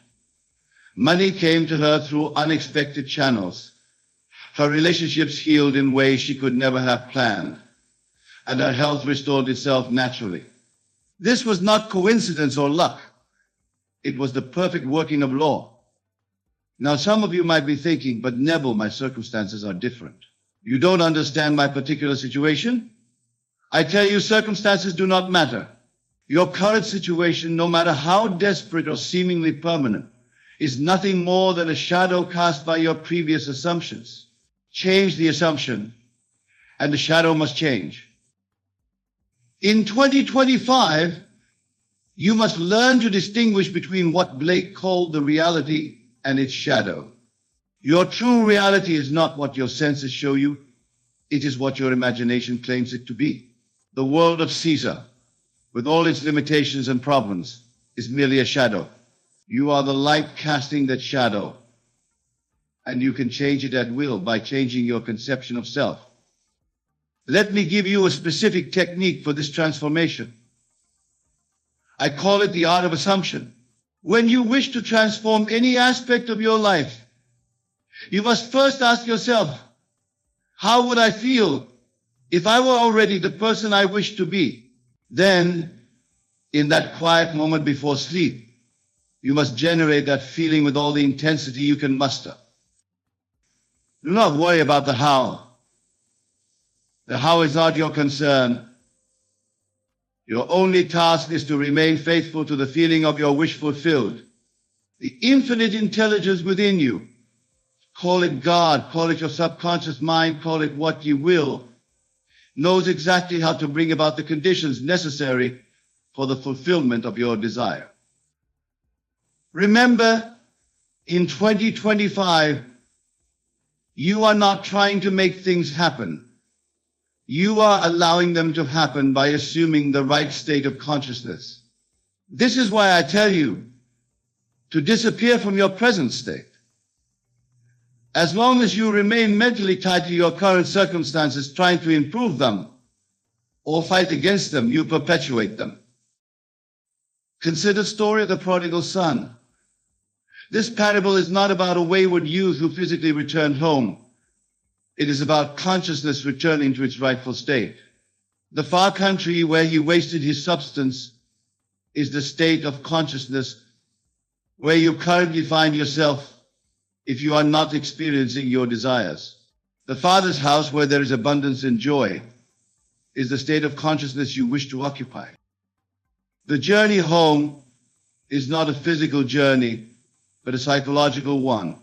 Money came to her through unexpected channels. Her relationships healed in ways she could never have planned, and her health restored itself naturally. This was not coincidence or luck. It was the perfect working of law. Now, some of you might be thinking, but Neville, my circumstances are different. You don't understand my particular situation? I tell you, circumstances do not matter. Your current situation, no matter how desperate or seemingly permanent, is nothing more than a shadow cast by your previous assumptions. Change the assumption, and the shadow must change. In 2025, you must learn to distinguish between what Blake called the reality and its shadow. Your true reality is not what your senses show you. It is what your imagination claims it to be. The world of Caesar, with all its limitations and problems, is merely a shadow. You are the light casting that shadow, and you can change it at will by changing your conception of self. Let me give you a specific technique for this transformation. I call it the art of assumption. When you wish to transform any aspect of your life, you must first ask yourself, how would I feel if I were already the person I wish to be? Then, in that quiet moment before sleep, you must generate that feeling with all the intensity you can muster. Do not worry about the how. The how is not your concern. Your only task is to remain faithful to the feeling of your wish fulfilled. The infinite intelligence within you, call it God, call it your subconscious mind, call it what you will, knows exactly how to bring about the conditions necessary for the fulfillment of your desire. Remember, in 2025, you are not trying to make things happen. You are allowing them to happen by assuming the right state of consciousness. This is why I tell you to disappear from your present state. As long as you remain mentally tied to your current circumstances, trying to improve them or fight against them, you perpetuate them. Consider the story of the prodigal son. This parable is not about a wayward youth who physically returned home. It is about consciousness returning to its rightful state. The far country where he wasted his substance is the state of consciousness where you currently find yourself if you are not experiencing your desires. The Father's house where there is abundance and joy is the state of consciousness you wish to occupy. The journey home is not a physical journey, but a psychological one.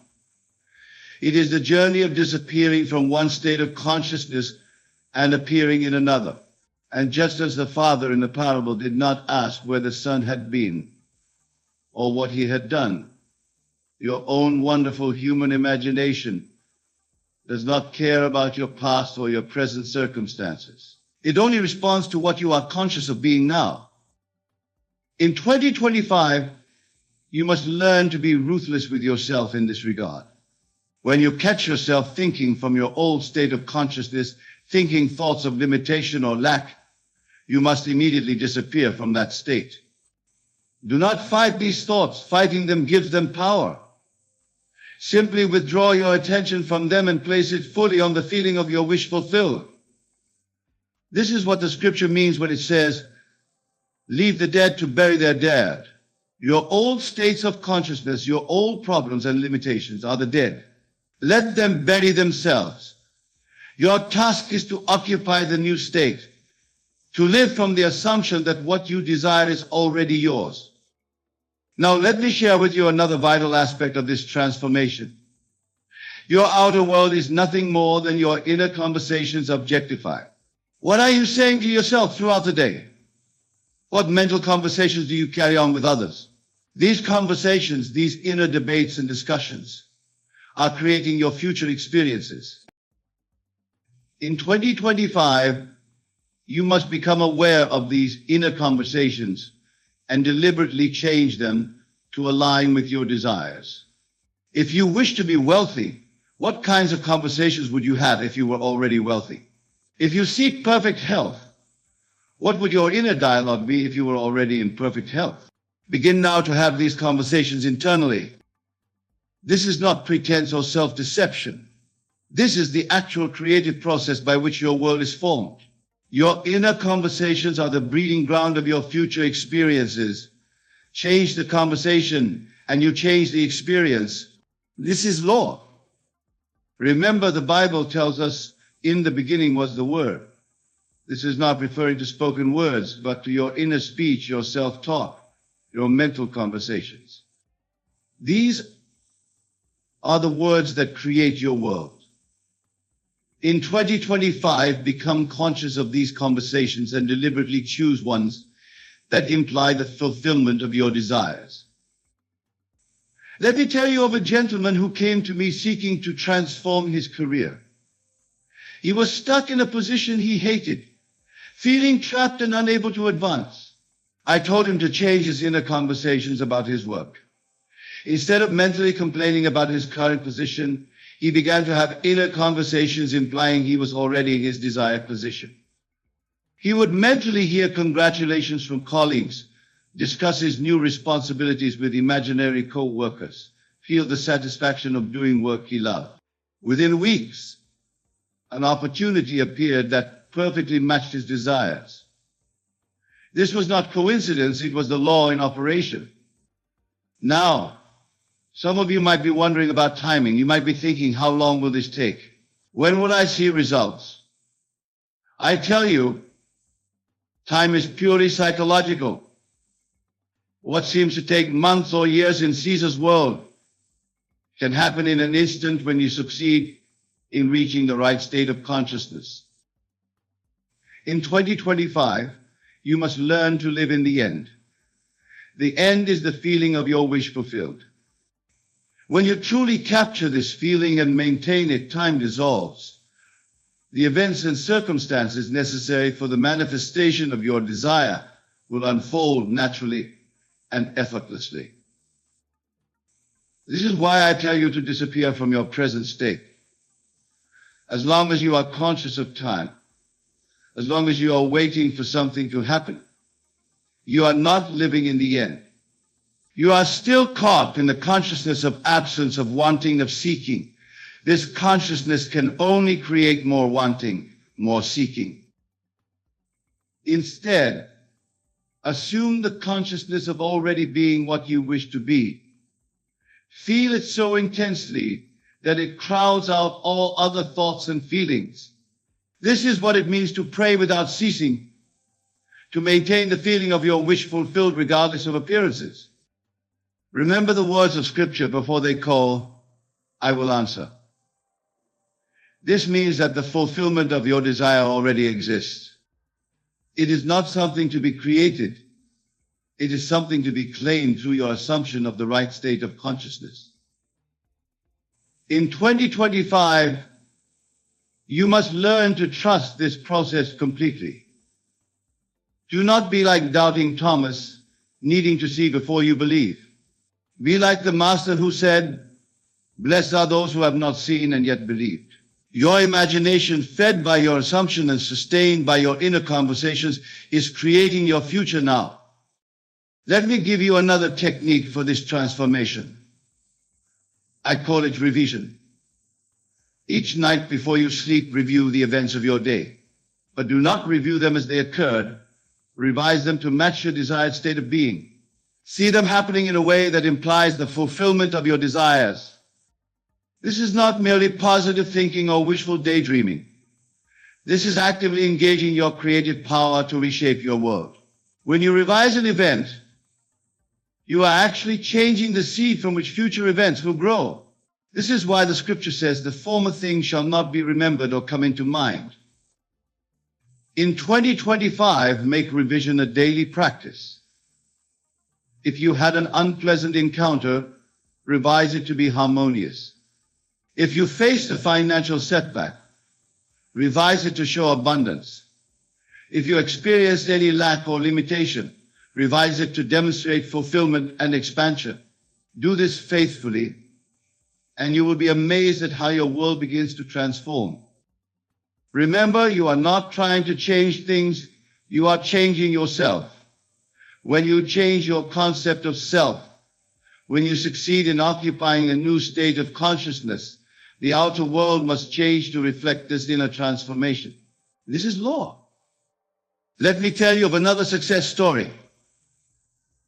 It is the journey of disappearing from one state of consciousness and appearing in another. And just as the father in the parable did not ask where the son had been or what he had done, your own wonderful human imagination does not care about your past or your present circumstances. It only responds to what you are conscious of being now. In 2025, you must learn to be ruthless with yourself in this regard. When you catch yourself thinking from your old state of consciousness, thinking thoughts of limitation or lack, you must immediately disappear from that state. Do not fight these thoughts. Fighting them gives them power. Simply withdraw your attention from them and place it fully on the feeling of your wish fulfilled. This is what the scripture means when it says, leave the dead to bury their dead. Your old states of consciousness, your old problems and limitations are the dead. Let them bury themselves. Your task is to occupy the new state, to live from the assumption that what you desire is already yours. Now, let me share with you another vital aspect of this transformation. Your outer world is nothing more than your inner conversations objectified. What are you saying to yourself throughout the day? What mental conversations do you carry on with others? These conversations, these inner debates and discussions, are creating your future experiences. In 2025, you must become aware of these inner conversations and deliberately change them to align with your desires. If you wish to be wealthy, what kinds of conversations would you have if you were already wealthy? If you seek perfect health, what would your inner dialogue be if you were already in perfect health? Begin now to have these conversations internally. This is not pretense or self-deception. This is the actual creative process by which your world is formed. Your inner conversations are the breeding ground of your future experiences. Change the conversation and you change the experience. This is law. Remember, the Bible tells us, in the beginning was the Word. This is not referring to spoken words, but to your inner speech, your self-talk, your mental conversations. These are the words that create your world. In 2025, become conscious of these conversations and deliberately choose ones that imply the fulfillment of your desires. Let me tell you of a gentleman who came to me seeking to transform his career. He was stuck in a position he hated, feeling trapped and unable to advance. I told him to change his inner conversations about his work. Instead of mentally complaining about his current position, he began to have inner conversations implying he was already in his desired position. He would mentally hear congratulations from colleagues, discuss his new responsibilities with imaginary co-workers, feel the satisfaction of doing work he loved. Within weeks, an opportunity appeared that perfectly matched his desires. This was not coincidence, it was the law in operation. Now, some of you might be wondering about timing. You might be thinking, how long will this take? When will I see results? I tell you, time is purely psychological. What seems to take months or years in Caesar's world can happen in an instant when you succeed in reaching the right state of consciousness. In 2025, you must learn to live in the end. The end is the feeling of your wish fulfilled. When you truly capture this feeling and maintain it, time dissolves. The events and circumstances necessary for the manifestation of your desire will unfold naturally and effortlessly. This is why I tell you to disappear from your present state. As long as you are conscious of time, as long as you are waiting for something to happen, you are not living in the end. You are still caught in the consciousness of absence, of wanting, of seeking. This consciousness can only create more wanting, more seeking. Instead, assume the consciousness of already being what you wish to be. Feel it so intensely that it crowds out all other thoughts and feelings. This is what it means to pray without ceasing, to maintain the feeling of your wish fulfilled regardless of appearances. Remember the words of Scripture before they call, I will answer. This means that the fulfillment of your desire already exists. It is not something to be created. It is something to be claimed through your assumption of the right state of consciousness. In 2025, You must learn to trust this process completely. Do not be like doubting Thomas, needing to see before you believe. Be like the Master who said, "Blessed are those who have not seen and yet believed." Your imagination, fed by your assumption and sustained by your inner conversations, is creating your future now. Let me give you another technique for this transformation. I call it revision. Each night before you sleep, review the events of your day. But do not review them as they occurred. Revise them to match your desired state of being. See them happening in a way that implies the fulfillment of your desires. This is not merely positive thinking or wishful daydreaming. This is actively engaging your creative power to reshape your world. When you revise an event, you are actually changing the seed from which future events will grow. This is why the scripture says the former things shall not be remembered or come into mind. In 2025, make revision a daily practice. If you had an unpleasant encounter, revise it to be harmonious. If you faced a financial setback, revise it to show abundance. If you experienced any lack or limitation, revise it to demonstrate fulfillment and expansion. Do this faithfully, and you will be amazed at how your world begins to transform. Remember, you are not trying to change things, you are changing yourself. When you change your concept of self, when you succeed in occupying a new state of consciousness, the outer world must change to reflect this inner transformation. This is law. Let me tell you of another success story.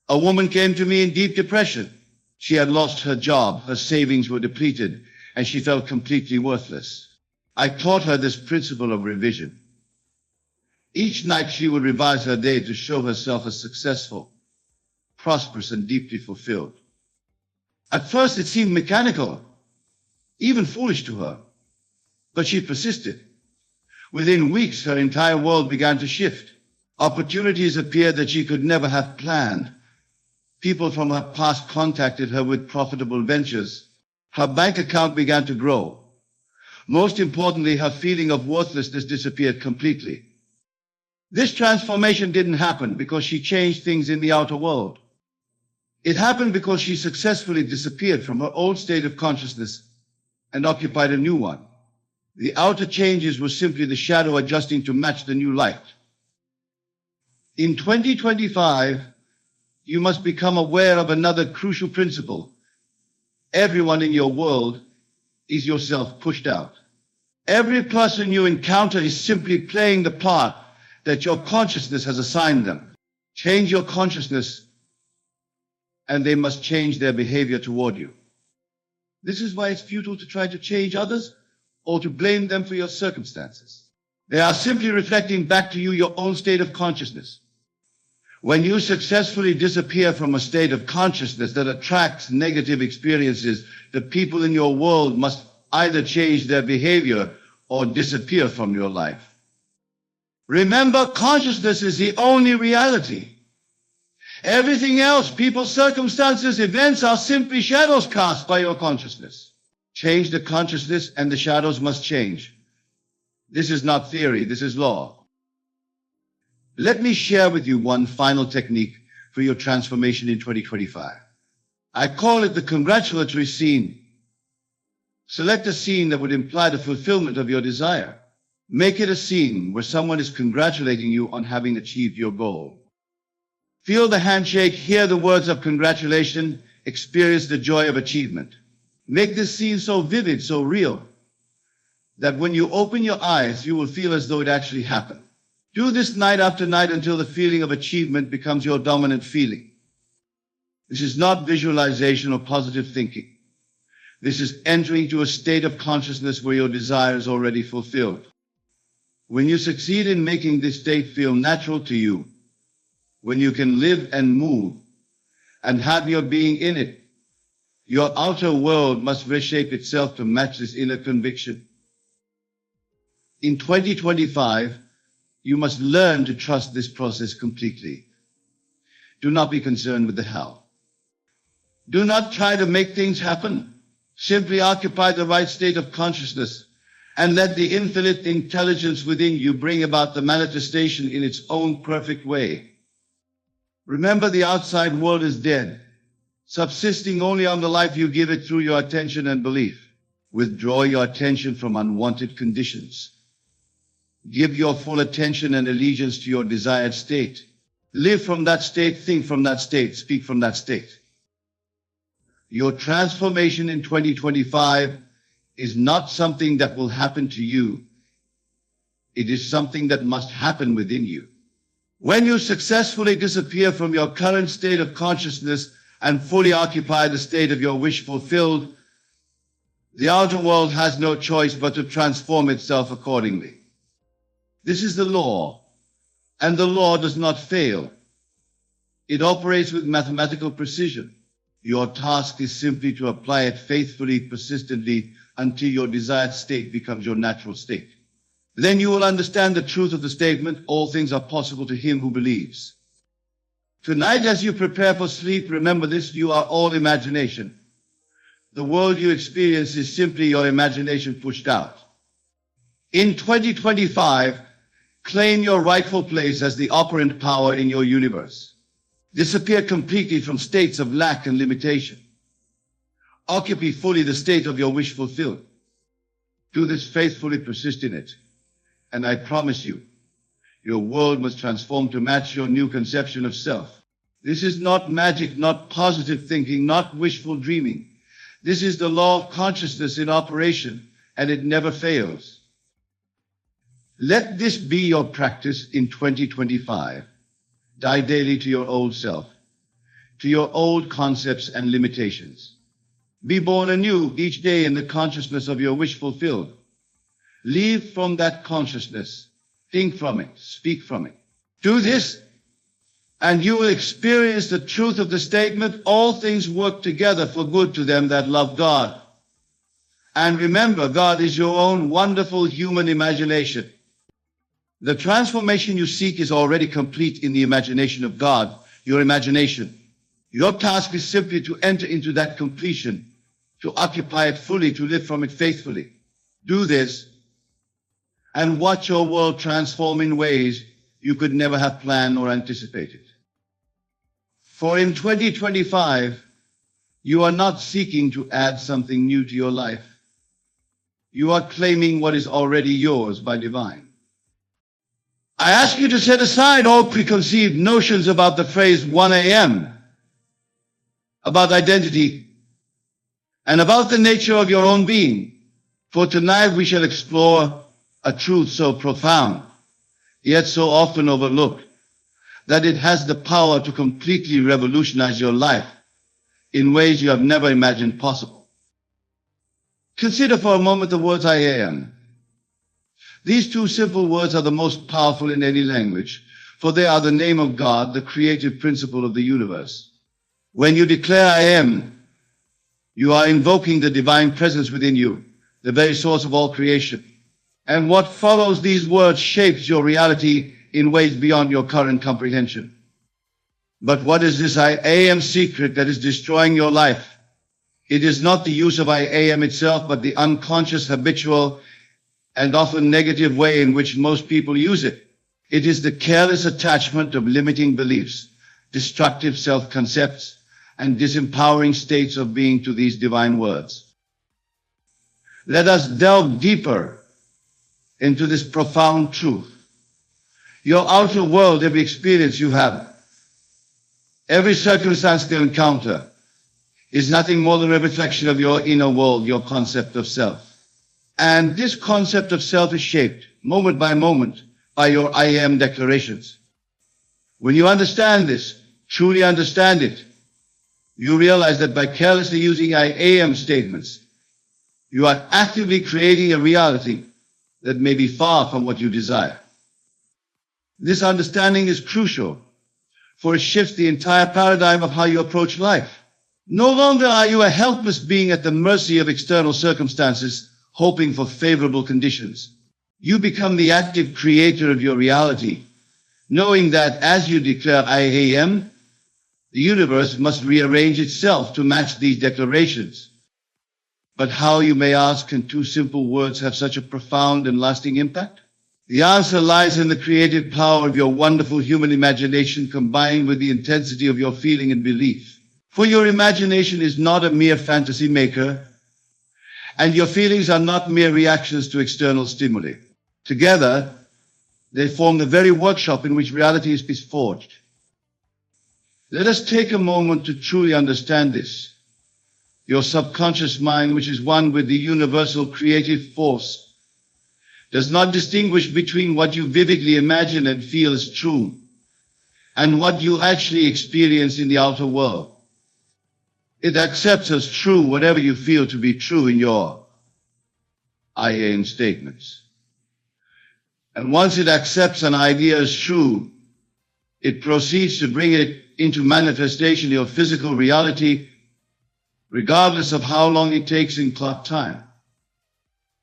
A woman came to me in deep depression. She had lost her job, her savings were depleted, and she felt completely worthless. I taught her this principle of revision. Each night she would revise her day to show herself as successful, prosperous, and deeply fulfilled. At first it seemed mechanical, even foolish to her, but she persisted. Within weeks, her entire world began to shift. Opportunities appeared that she could never have planned. People from her past contacted her with profitable ventures. Her bank account began to grow. Most importantly, her feeling of worthlessness disappeared completely. This transformation didn't happen because she changed things in the outer world. It happened because she successfully disappeared from her old state of consciousness and occupied a new one. The outer changes were simply the shadow adjusting to match the new light. In 2025, you must become aware of another crucial principle. Everyone in your world is yourself pushed out. Every person you encounter is simply playing the part that your consciousness has assigned them. Change your consciousness, and they must change their behavior toward you. This is why it's futile to try to change others or to blame them for your circumstances. They are simply reflecting back to you your own state of consciousness. When you successfully disappear from a state of consciousness that attracts negative experiences, the people in your world must either change their behavior or disappear from your life. Remember, consciousness is the only reality. Everything else, people, circumstances, events, are simply shadows cast by your consciousness. Change the consciousness and the shadows must change. This is not theory, this is law. Let me share with you one final technique for your transformation in 2025. I call it the congratulatory scene. Select a scene that would imply the fulfillment of your desire. Make it a scene where someone is congratulating you on having achieved your goal. Feel the handshake, hear the words of congratulation, experience the joy of achievement. Make this scene so vivid, so real, that when you open your eyes, you will feel as though it actually happened. Do this night after night until the feeling of achievement becomes your dominant feeling. This is not visualization or positive thinking. This is entering into a state of consciousness where your desire is already fulfilled. When you succeed in making this state feel natural to you, when you can live and move and have your being in it, your outer world must reshape itself to match this inner conviction. In 2025, you must learn to trust this process completely. Do not be concerned with the how. Do not try to make things happen. Simply occupy the right state of consciousness and let the infinite intelligence within you bring about the manifestation in its own perfect way. Remember, the outside world is dead, subsisting only on the life you give it through your attention and belief. Withdraw your attention from unwanted conditions. Give your full attention and allegiance to your desired state. Live from that state, think from that state, speak from that state. Your transformation in 2025 is not something that will happen to you. It is something that must happen within you. When you successfully disappear from your current state of consciousness and fully occupy the state of your wish fulfilled, the outer world has no choice but to transform itself accordingly. This is the law, and the law does not fail. It operates with mathematical precision. Your task is simply to apply it faithfully, persistently, until your desired state becomes your natural state. Then you will understand the truth of the statement, all things are possible to him who believes. Tonight, as you prepare for sleep, remember this, you are all imagination. The world you experience is simply your imagination pushed out. In 2025, claim your rightful place as the operant power in your universe. Disappear completely from states of lack and limitation. Occupy fully the state of your wish fulfilled. Do this faithfully, persist in it. And I promise you, your world must transform to match your new conception of self. This is not magic, not positive thinking, not wishful dreaming. This is the law of consciousness in operation, and it never fails. Let this be your practice in 2025. Die daily to your old self, to your old concepts and limitations. Be born anew each day in the consciousness of your wish fulfilled. Live from that consciousness. Think from it. Speak from it. Do this, and you will experience the truth of the statement, all things work together for good to them that love God. And remember, God is your own wonderful human imagination. The transformation you seek is already complete in the imagination of God, your imagination. Your task is simply to enter into that completion, to occupy it fully, to live from it faithfully. Do this, and watch your world transform in ways you could never have planned or anticipated. For in 2025, you are not seeking to add something new to your life. You are claiming what is already yours by divine. I ask you to set aside all preconceived notions about the phrase 1 a.m., about identity, and about the nature of your own being. For tonight we shall explore a truth so profound, yet so often overlooked, that it has the power to completely revolutionize your life in ways you have never imagined possible. Consider for a moment the words I am. These two simple words are the most powerful in any language, for they are the name of God, the creative principle of the universe. When you declare I am, you are invoking the divine presence within you, the very source of all creation. And what follows these words shapes your reality in ways beyond your current comprehension. But what is this I am secret that is destroying your life? It is not the use of I am itself, but the unconscious, habitual, and often negative way in which most people use it. It is the careless attachment of limiting beliefs, destructive self-concepts, and disempowering states of being to these divine words. Let us delve deeper into this profound truth. Your outer world, every experience you have, every circumstance you encounter, is nothing more than a reflection of your inner world, your concept of self. And this concept of self is shaped, moment by moment, by your I am declarations. When you understand this, truly understand it, you realize that by carelessly using I am statements, you are actively creating a reality that may be far from what you desire. This understanding is crucial, for it shifts the entire paradigm of how you approach life. No longer are you a helpless being at the mercy of external circumstances, hoping for favorable conditions. You become the active creator of your reality, knowing that as you declare I am, the universe must rearrange itself to match these declarations. But how, you may ask, can two simple words have such a profound and lasting impact? The answer lies in the creative power of your wonderful human imagination combined with the intensity of your feeling and belief. For your imagination is not a mere fantasy maker, and your feelings are not mere reactions to external stimuli. Together, they form the very workshop in which reality is forged. Let us take a moment to truly understand this. Your subconscious mind, which is one with the universal creative force, does not distinguish between what you vividly imagine and feel as true and what you actually experience in the outer world. It accepts as true whatever you feel to be true in your I am statements. And once it accepts an idea as true, it proceeds to bring it into manifestation in your physical reality, regardless of how long it takes in clock time.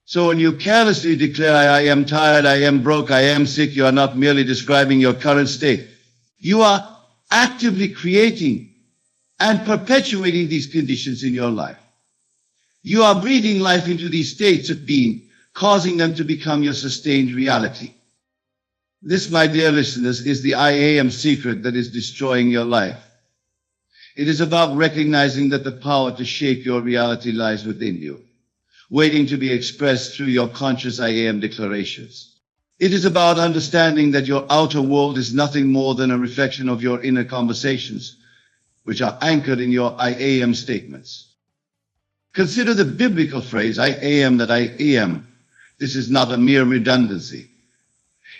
So when you carelessly declare, I am tired, I am broke, I am sick, you are not merely describing your current state. You are actively creating and perpetuating these conditions in your life. You are breathing life into these states of being, causing them to become your sustained reality. This, my dear listeners, is the I am secret that is destroying your life. It is about recognizing that the power to shape your reality lies within you, waiting to be expressed through your conscious I am declarations. It is about understanding that your outer world is nothing more than a reflection of your inner conversations, which are anchored in your I am statements. Consider the biblical phrase, I am that I am. This is not a mere redundancy.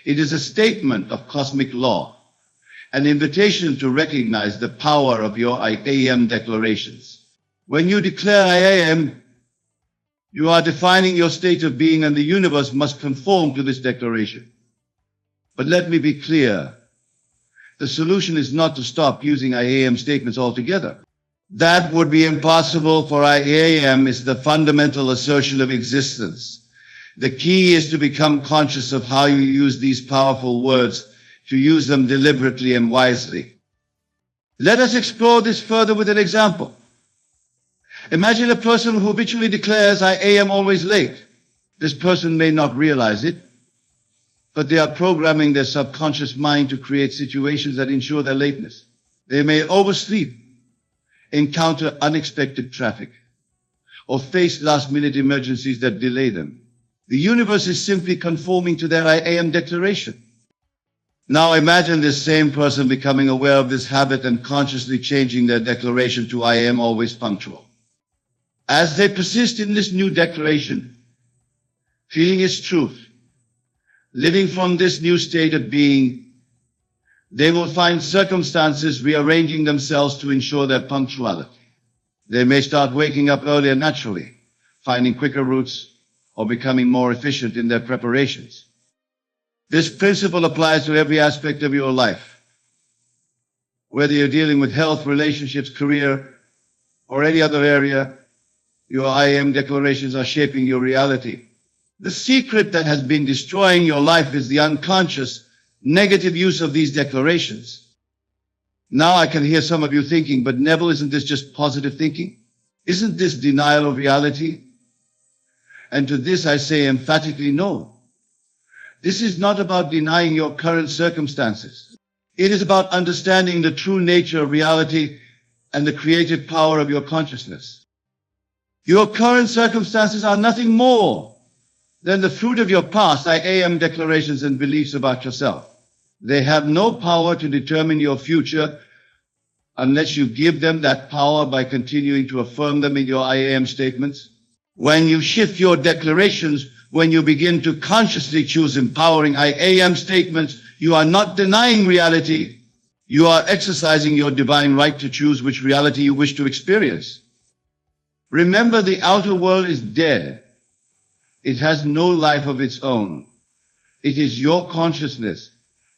It is a statement of cosmic law, an invitation to recognize the power of your I am declarations. When you declare I am, you are defining your state of being, and the universe must conform to this declaration. But let me be clear. The solution is not to stop using I am statements altogether. That would be impossible, for I am is the fundamental assertion of existence. The key is to become conscious of how you use these powerful words, to use them deliberately and wisely. Let us explore this further with an example. Imagine a person who habitually declares, I am always late. This person may not realize it, but they are programming their subconscious mind to create situations that ensure their lateness. They may oversleep, encounter unexpected traffic, or face last-minute emergencies that delay them. The universe is simply conforming to their I am declaration. Now imagine this same person becoming aware of this habit and consciously changing their declaration to I am always punctual. As they persist in this new declaration, feeling its truth, living from this new state of being, they will find circumstances rearranging themselves to ensure their punctuality. They may start waking up earlier naturally, finding quicker routes, or becoming more efficient in their preparations. This principle applies to every aspect of your life. Whether you're dealing with health, relationships, career, or any other area, your I am declarations are shaping your reality. The secret that has been destroying your life is the unconscious, negative use of these declarations. Now I can hear some of you thinking, but Neville, isn't this just positive thinking? Isn't this denial of reality? And to this I say emphatically no. This is not about denying your current circumstances. It is about understanding the true nature of reality and the creative power of your consciousness. Your current circumstances are nothing more than the fruit of your past I am declarations and beliefs about yourself. They have no power to determine your future unless you give them that power by continuing to affirm them in your I am statements. When you shift your declarations, when you begin to consciously choose empowering I am statements, you are not denying reality. You are exercising your divine right to choose which reality you wish to experience. Remember, the outer world is dead. It has no life of its own. It is your consciousness,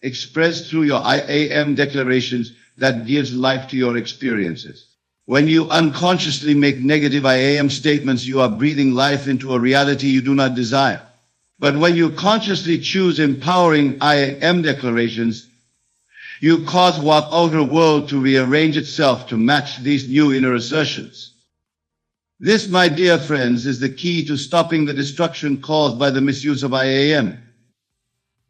expressed through your I am declarations, that gives life to your experiences. When you unconsciously make negative I am statements, you are breathing life into a reality you do not desire. But when you consciously choose empowering I am declarations, you cause what outer world to rearrange itself to match these new inner assertions. This, my dear friends, is the key to stopping the destruction caused by the misuse of I am.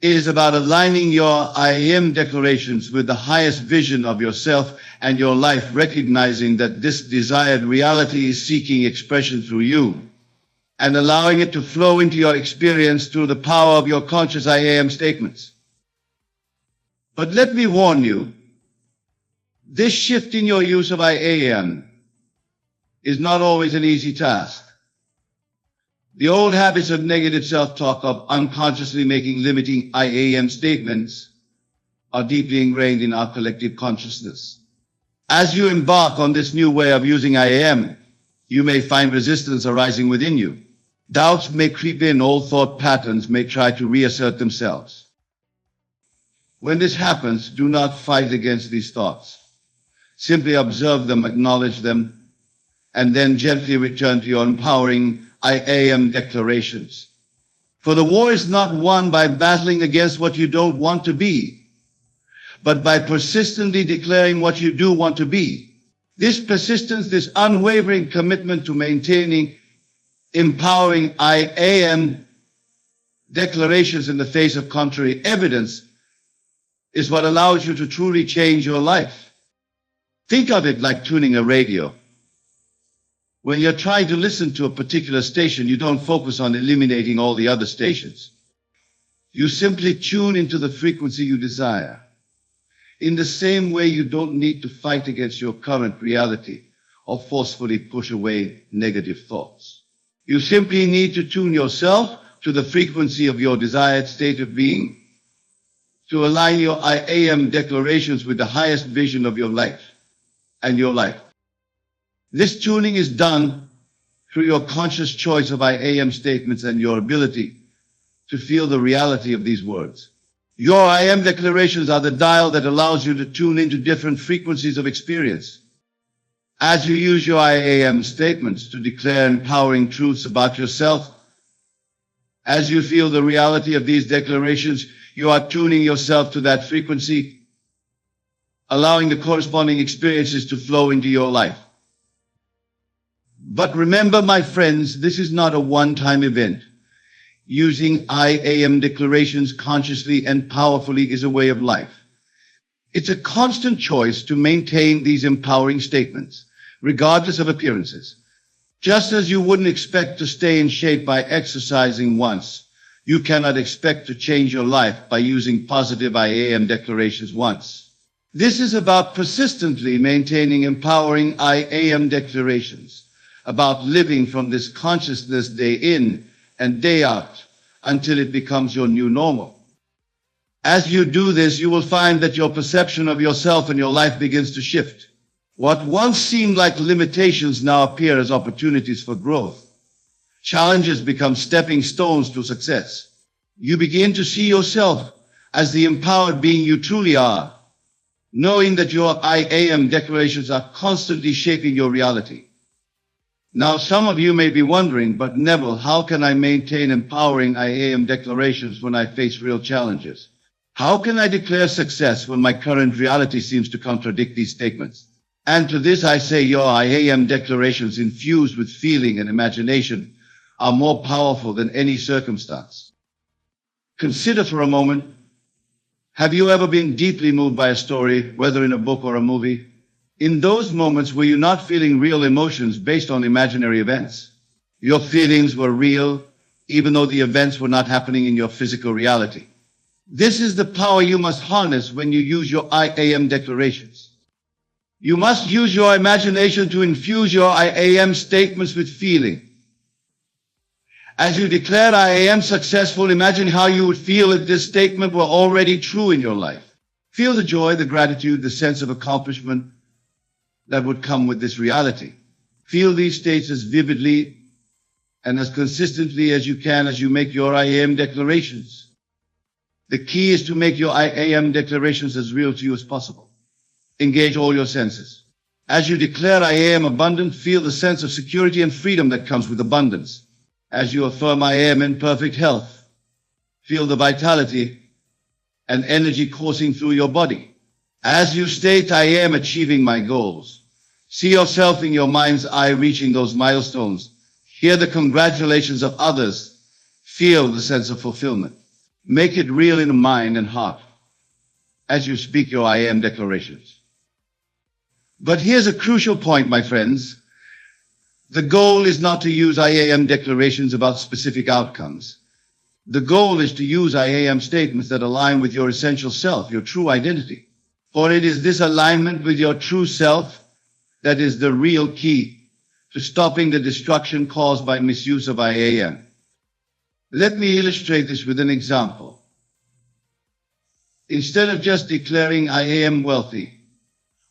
It is about aligning your I am declarations with the highest vision of yourself and your life, recognizing that this desired reality is seeking expression through you, and allowing it to flow into your experience through the power of your conscious I am statements. But let me warn you, this shift in your use of I am is not always an easy task. The old habits of negative self-talk, of unconsciously making limiting I am statements, are deeply ingrained in our collective consciousness. As you embark on this new way of using I am, you may find resistance arising within you. Doubts may creep in, old thought patterns may try to reassert themselves. When this happens, do not fight against these thoughts. Simply observe them, acknowledge them, and then gently return to your empowering I am declarations. For the war is not won by battling against what you don't want to be, but by persistently declaring what you do want to be. This persistence, this unwavering commitment to maintaining empowering I am declarations in the face of contrary evidence is what allows you to truly change your life. Think of it like tuning a radio. When you're trying to listen to a particular station, you don't focus on eliminating all the other stations. You simply tune into the frequency you desire. In the same way, you don't need to fight against your current reality or forcefully push away negative thoughts. You simply need to tune yourself to the frequency of your desired state of being, to align your I am declarations with the highest vision of your life and your life. This tuning is done through your conscious choice of I am statements and your ability to feel the reality of these words. Your I am declarations are the dial that allows you to tune into different frequencies of experience. As you use your I am statements to declare empowering truths about yourself, as you feel the reality of these declarations, you are tuning yourself to that frequency, allowing the corresponding experiences to flow into your life. But remember, my friends, this is not a one-time event. Using I am declarations consciously and powerfully is a way of life. It's a constant choice to maintain these empowering statements, regardless of appearances. Just as you wouldn't expect to stay in shape by exercising once, you cannot expect to change your life by using positive I am declarations once. This is about persistently maintaining empowering I am declarations, about living from this consciousness day in and day out until it becomes your new normal. As you do this, you will find that your perception of yourself and your life begins to shift. What once seemed like limitations now appear as opportunities for growth. Challenges become stepping stones to success. You begin to see yourself as the empowered being you truly are, knowing that your I am declarations are constantly shaping your reality. Now, some of you may be wondering, but Neville, how can I maintain empowering I am declarations when I face real challenges? How can I declare success when my current reality seems to contradict these statements? And to this I say, your I am declarations infused with feeling and imagination are more powerful than any circumstance. Consider for a moment, have you ever been deeply moved by a story, whether in a book or a movie? In those moments, were you not feeling real emotions based on imaginary events? Your feelings were real, even though the events were not happening in your physical reality. This is the power you must harness when you use your I am declarations. You must use your imagination to infuse your I am statements with feeling. As you declare I am successful, imagine how you would feel if this statement were already true in your life. Feel the joy, the gratitude, the sense of accomplishment that would come with this reality. Feel these states as vividly and as consistently as you can as you make your I am declarations. The key is to make your I am declarations as real to you as possible. Engage all your senses. As you declare I am abundant, feel the sense of security and freedom that comes with abundance. As you affirm I am in perfect health, feel the vitality and energy coursing through your body. As you state I am achieving my goals, See yourself in your mind's eye reaching those milestones. Hear the congratulations of others. Feel the sense of fulfillment. Make it real in mind and heart as you speak your I am declarations. But here's a crucial point, my friends. The goal is not to use I am declarations about specific outcomes. The goal is to use I am statements that align with your essential self, your true identity. For it is this alignment with your true self that is the real key to stopping the destruction caused by misuse of I am. Let me illustrate this with an example. Instead of just declaring I am wealthy,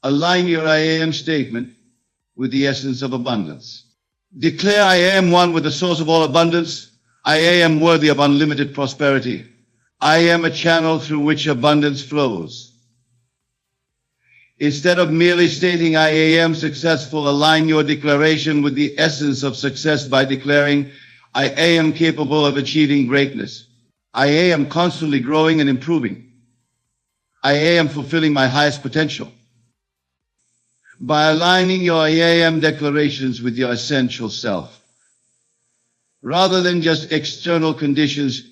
align your I am statement with the essence of abundance. Declare I am one with the source of all abundance. I am worthy of unlimited prosperity. I am a channel through which abundance flows. Instead of merely stating I am successful, align your declaration with the essence of success by declaring I am capable of achieving greatness. I am constantly growing and improving. I am fulfilling my highest potential. By aligning your I am declarations with your essential self, rather than just external conditions,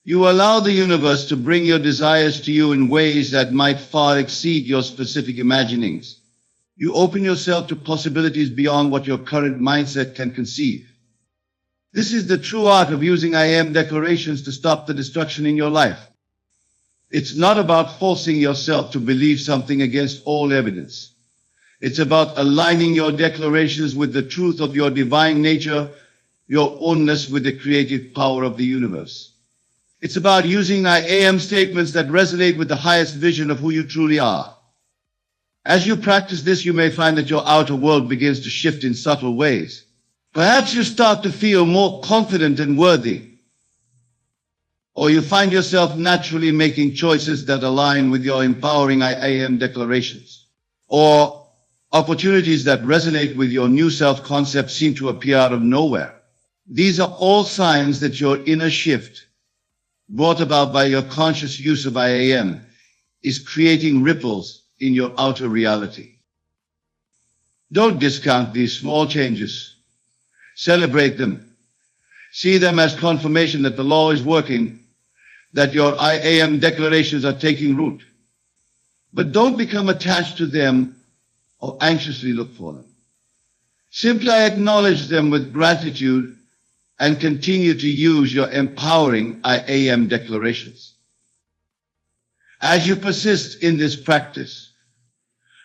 you allow the universe to bring your desires to you in ways that might far exceed your specific imaginings. You open yourself to possibilities beyond what your current mindset can conceive. This is the true art of using I am declarations to stop the destruction in your life. It's not about forcing yourself to believe something against all evidence. It's about aligning your declarations with the truth of your divine nature, your oneness with the creative power of the universe. It's about using I am statements that resonate with the highest vision of who you truly are. As you practice this, you may find that your outer world begins to shift in subtle ways. Perhaps you start to feel more confident and worthy, or you find yourself naturally making choices that align with your empowering I am declarations, or opportunities that resonate with your new self-concept seem to appear out of nowhere. These are all signs that your inner shift, brought about by your conscious use of I am, is creating ripples in your outer reality. Don't discount these small changes. Celebrate them. See them as confirmation that the law is working, that your I am declarations are taking root. But don't become attached to them or anxiously look for them. Simply acknowledge them with gratitude and continue to use your empowering I am declarations. As you persist in this practice,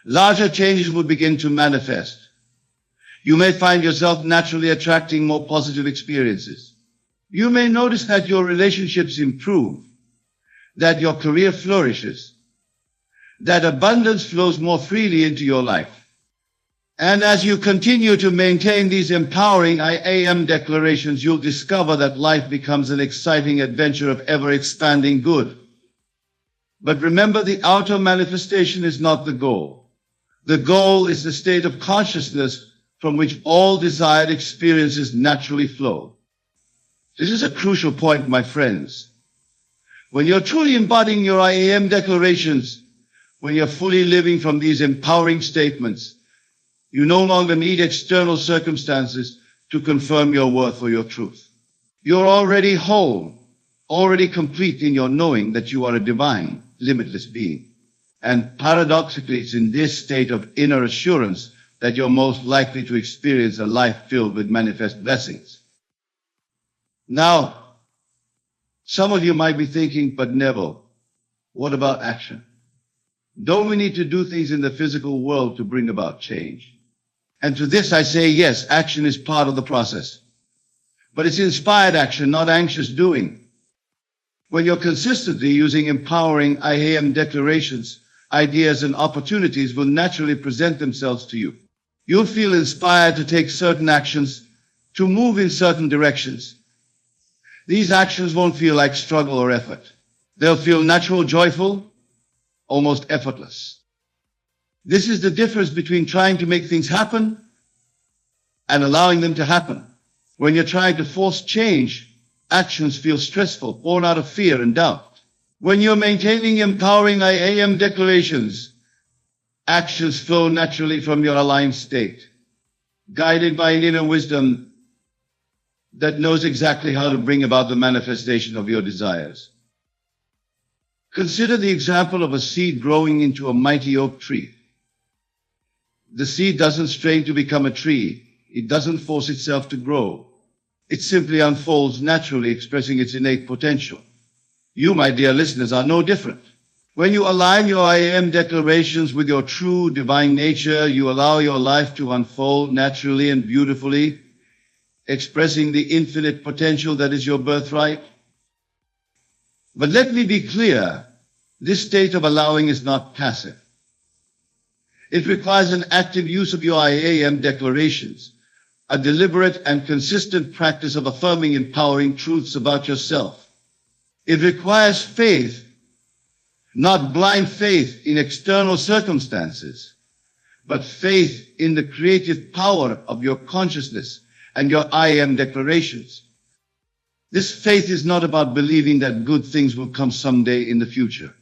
larger changes will begin to manifest. You may find yourself naturally attracting more positive experiences. You may notice that your relationships improve, that your career flourishes, that abundance flows more freely into your life. And as you continue to maintain these empowering I am declarations, you'll discover that life becomes an exciting adventure of ever-expanding good. But remember, the outer manifestation is not the goal. The goal is the state of consciousness from which all desired experiences naturally flow. This is a crucial point, my friends. When you're truly embodying your I am declarations, when you're fully living from these empowering statements, you no longer need external circumstances to confirm your worth or your truth. You're already whole, already complete in your knowing that you are a divine, limitless being. And paradoxically, it's in this state of inner assurance that you're most likely to experience a life filled with manifest blessings. Now, some of you might be thinking, but Neville, what about action? Don't we need to do things in the physical world to bring about change? And to this I say, yes, action is part of the process. But it's inspired action, not anxious doing. When you're consistently using empowering I am declarations, ideas and opportunities will naturally present themselves to you. You'll feel inspired to take certain actions, to move in certain directions. These actions won't feel like struggle or effort. They'll feel natural, joyful, almost effortless. This is the difference between trying to make things happen and allowing them to happen. When you're trying to force change, actions feel stressful, born out of fear and doubt. When you're maintaining empowering I am declarations, Actions flow naturally from your aligned state, guided by an inner wisdom that knows exactly how to bring about the manifestation of your desires. Consider the example of a seed growing into a mighty oak tree. The seed doesn't strain to become a tree. It doesn't force itself to grow. It simply unfolds naturally, expressing its innate potential. You, my dear listeners, are no different. When you align your I am declarations with your true divine nature, you allow your life to unfold naturally and beautifully, expressing the infinite potential that is your birthright. But let me be clear, this state of allowing is not passive. It requires an active use of your I am declarations, a deliberate and consistent practice of affirming empowering truths about yourself. It requires faith, not blind faith in external circumstances, but faith in the creative power of your consciousness and your I am declarations. This faith is not about believing that good things will come someday in the future.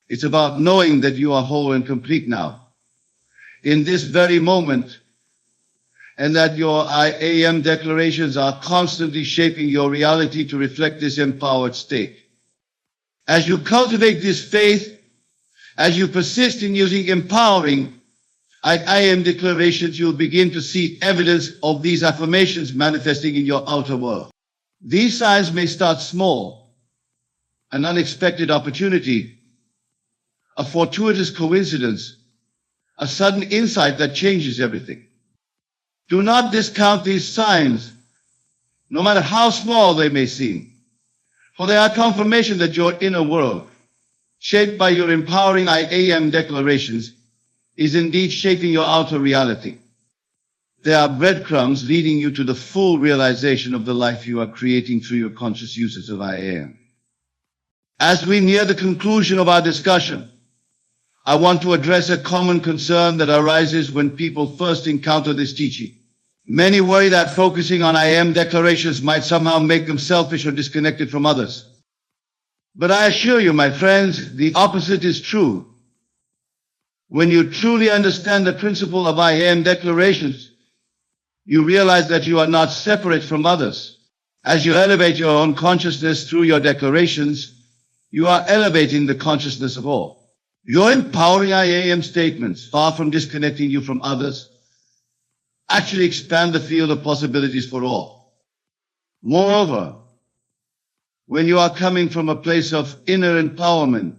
It's about knowing that you are whole and complete now, in this very moment, and that your I am declarations are constantly shaping your reality to reflect this empowered state. As you cultivate this faith, as you persist in using empowering I am declarations, you'll begin to see evidence of these affirmations manifesting in your outer world. These signs may start small, an unexpected opportunity, a fortuitous coincidence, a sudden insight that changes everything. Do not discount these signs, no matter how small they may seem. For they are confirmation that your inner world, shaped by your empowering I am declarations, is indeed shaping your outer reality. They are breadcrumbs leading you to the full realization of the life you are creating through your conscious uses of I am. As we near the conclusion of our discussion, I want to address a common concern that arises when people first encounter this teaching. Many worry that focusing on I am declarations might somehow make them selfish or disconnected from others. But I assure you, my friends, the opposite is true. When you truly understand the principle of I am declarations, you realize that you are not separate from others. As you elevate your own consciousness through your declarations, you are elevating the consciousness of all. Your empowering I am statements, far from disconnecting you from others, actually expand the field of possibilities for all. Moreover, when you are coming from a place of inner empowerment,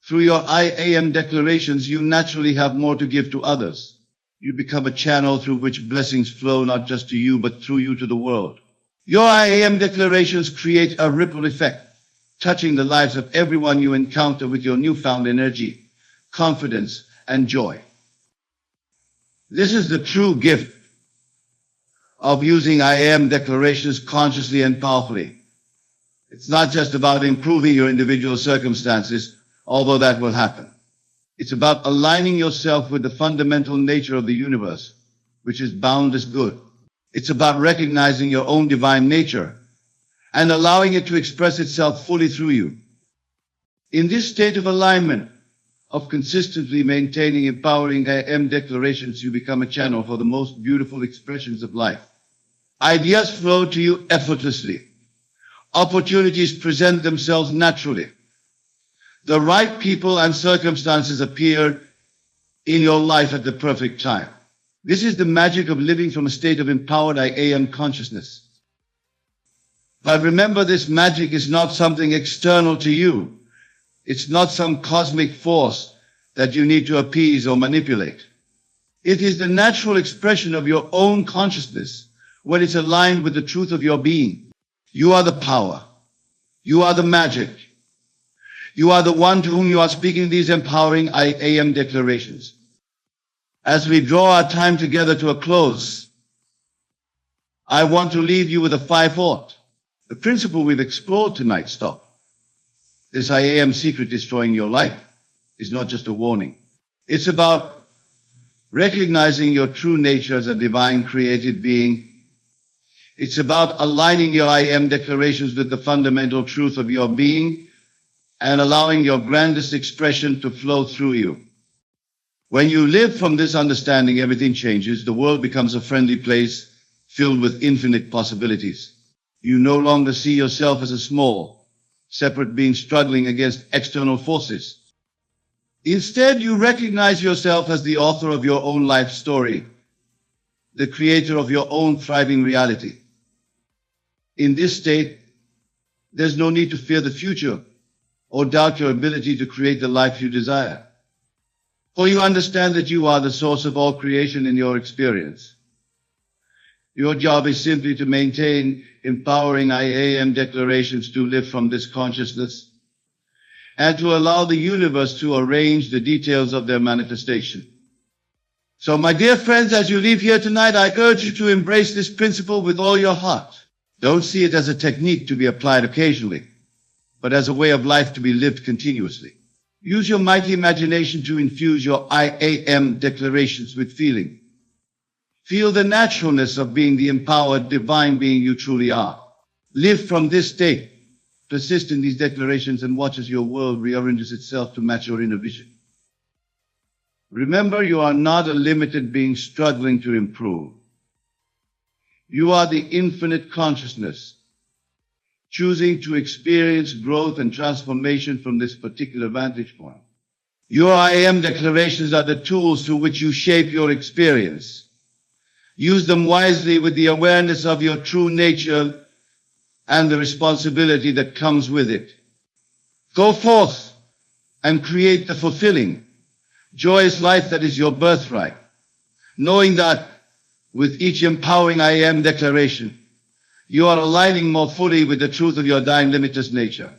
through your I am declarations, you naturally have more to give to others. You become a channel through which blessings flow not just to you, but through you to the world. Your I am declarations create a ripple effect, touching the lives of everyone you encounter with your newfound energy, confidence, and joy. This is the true gift of using I am declarations consciously and powerfully. It's not just about improving your individual circumstances, although that will happen. It's about aligning yourself with the fundamental nature of the universe, which is boundless good. It's about recognizing your own divine nature and allowing it to express itself fully through you. In this state of alignment, of consistently maintaining empowering I am declarations, you become a channel for the most beautiful expressions of life. Ideas flow to you effortlessly. Opportunities present themselves naturally. The right people and circumstances appear in your life at the perfect time. This is the magic of living from a state of empowered I am consciousness. But remember, this magic is not something external to you. It's not some cosmic force that you need to appease or manipulate. It is the natural expression of your own consciousness when it's aligned with the truth of your being. You are the power. You are the magic. You are the one to whom you are speaking these empowering I am declarations. As we draw our time together to a close, I want to leave you with a 5-thought. The principle we've explored tonight, stop. This I am secret destroying your life is not just a warning. It's about recognizing your true nature as a divine created being. It's about aligning your I am declarations with the fundamental truth of your being and allowing your grandest expression to flow through you. When you live from this understanding, everything changes. The world becomes a friendly place filled with infinite possibilities. You no longer see yourself as a small, separate being struggling against external forces. Instead, you recognize yourself as the author of your own life story, the creator of your own thriving reality. In this state, there's no need to fear the future or doubt your ability to create the life you desire. For you understand that you are the source of all creation in your experience. Your job is simply to maintain empowering I am declarations to live from this consciousness and to allow the universe to arrange the details of their manifestation. So, my dear friends, as you leave here tonight, I urge you to embrace this principle with all your heart. Don't see it as a technique to be applied occasionally, but as a way of life to be lived continuously. Use your mighty imagination to infuse your I am declarations with feeling. Feel the naturalness of being the empowered divine being you truly are. Live from this state. Persist in these declarations and watch as your world rearranges itself to match your inner vision. Remember, you are not a limited being struggling to improve. You are the infinite consciousness, choosing to experience growth and transformation from this particular vantage point. Your I am declarations are the tools through which you shape your experience. Use them wisely with the awareness of your true nature and the responsibility that comes with it. Go forth and create the fulfilling, joyous life that is your birthright, knowing that with each empowering I am declaration, you are aligning more fully with the truth of your dying limitless nature.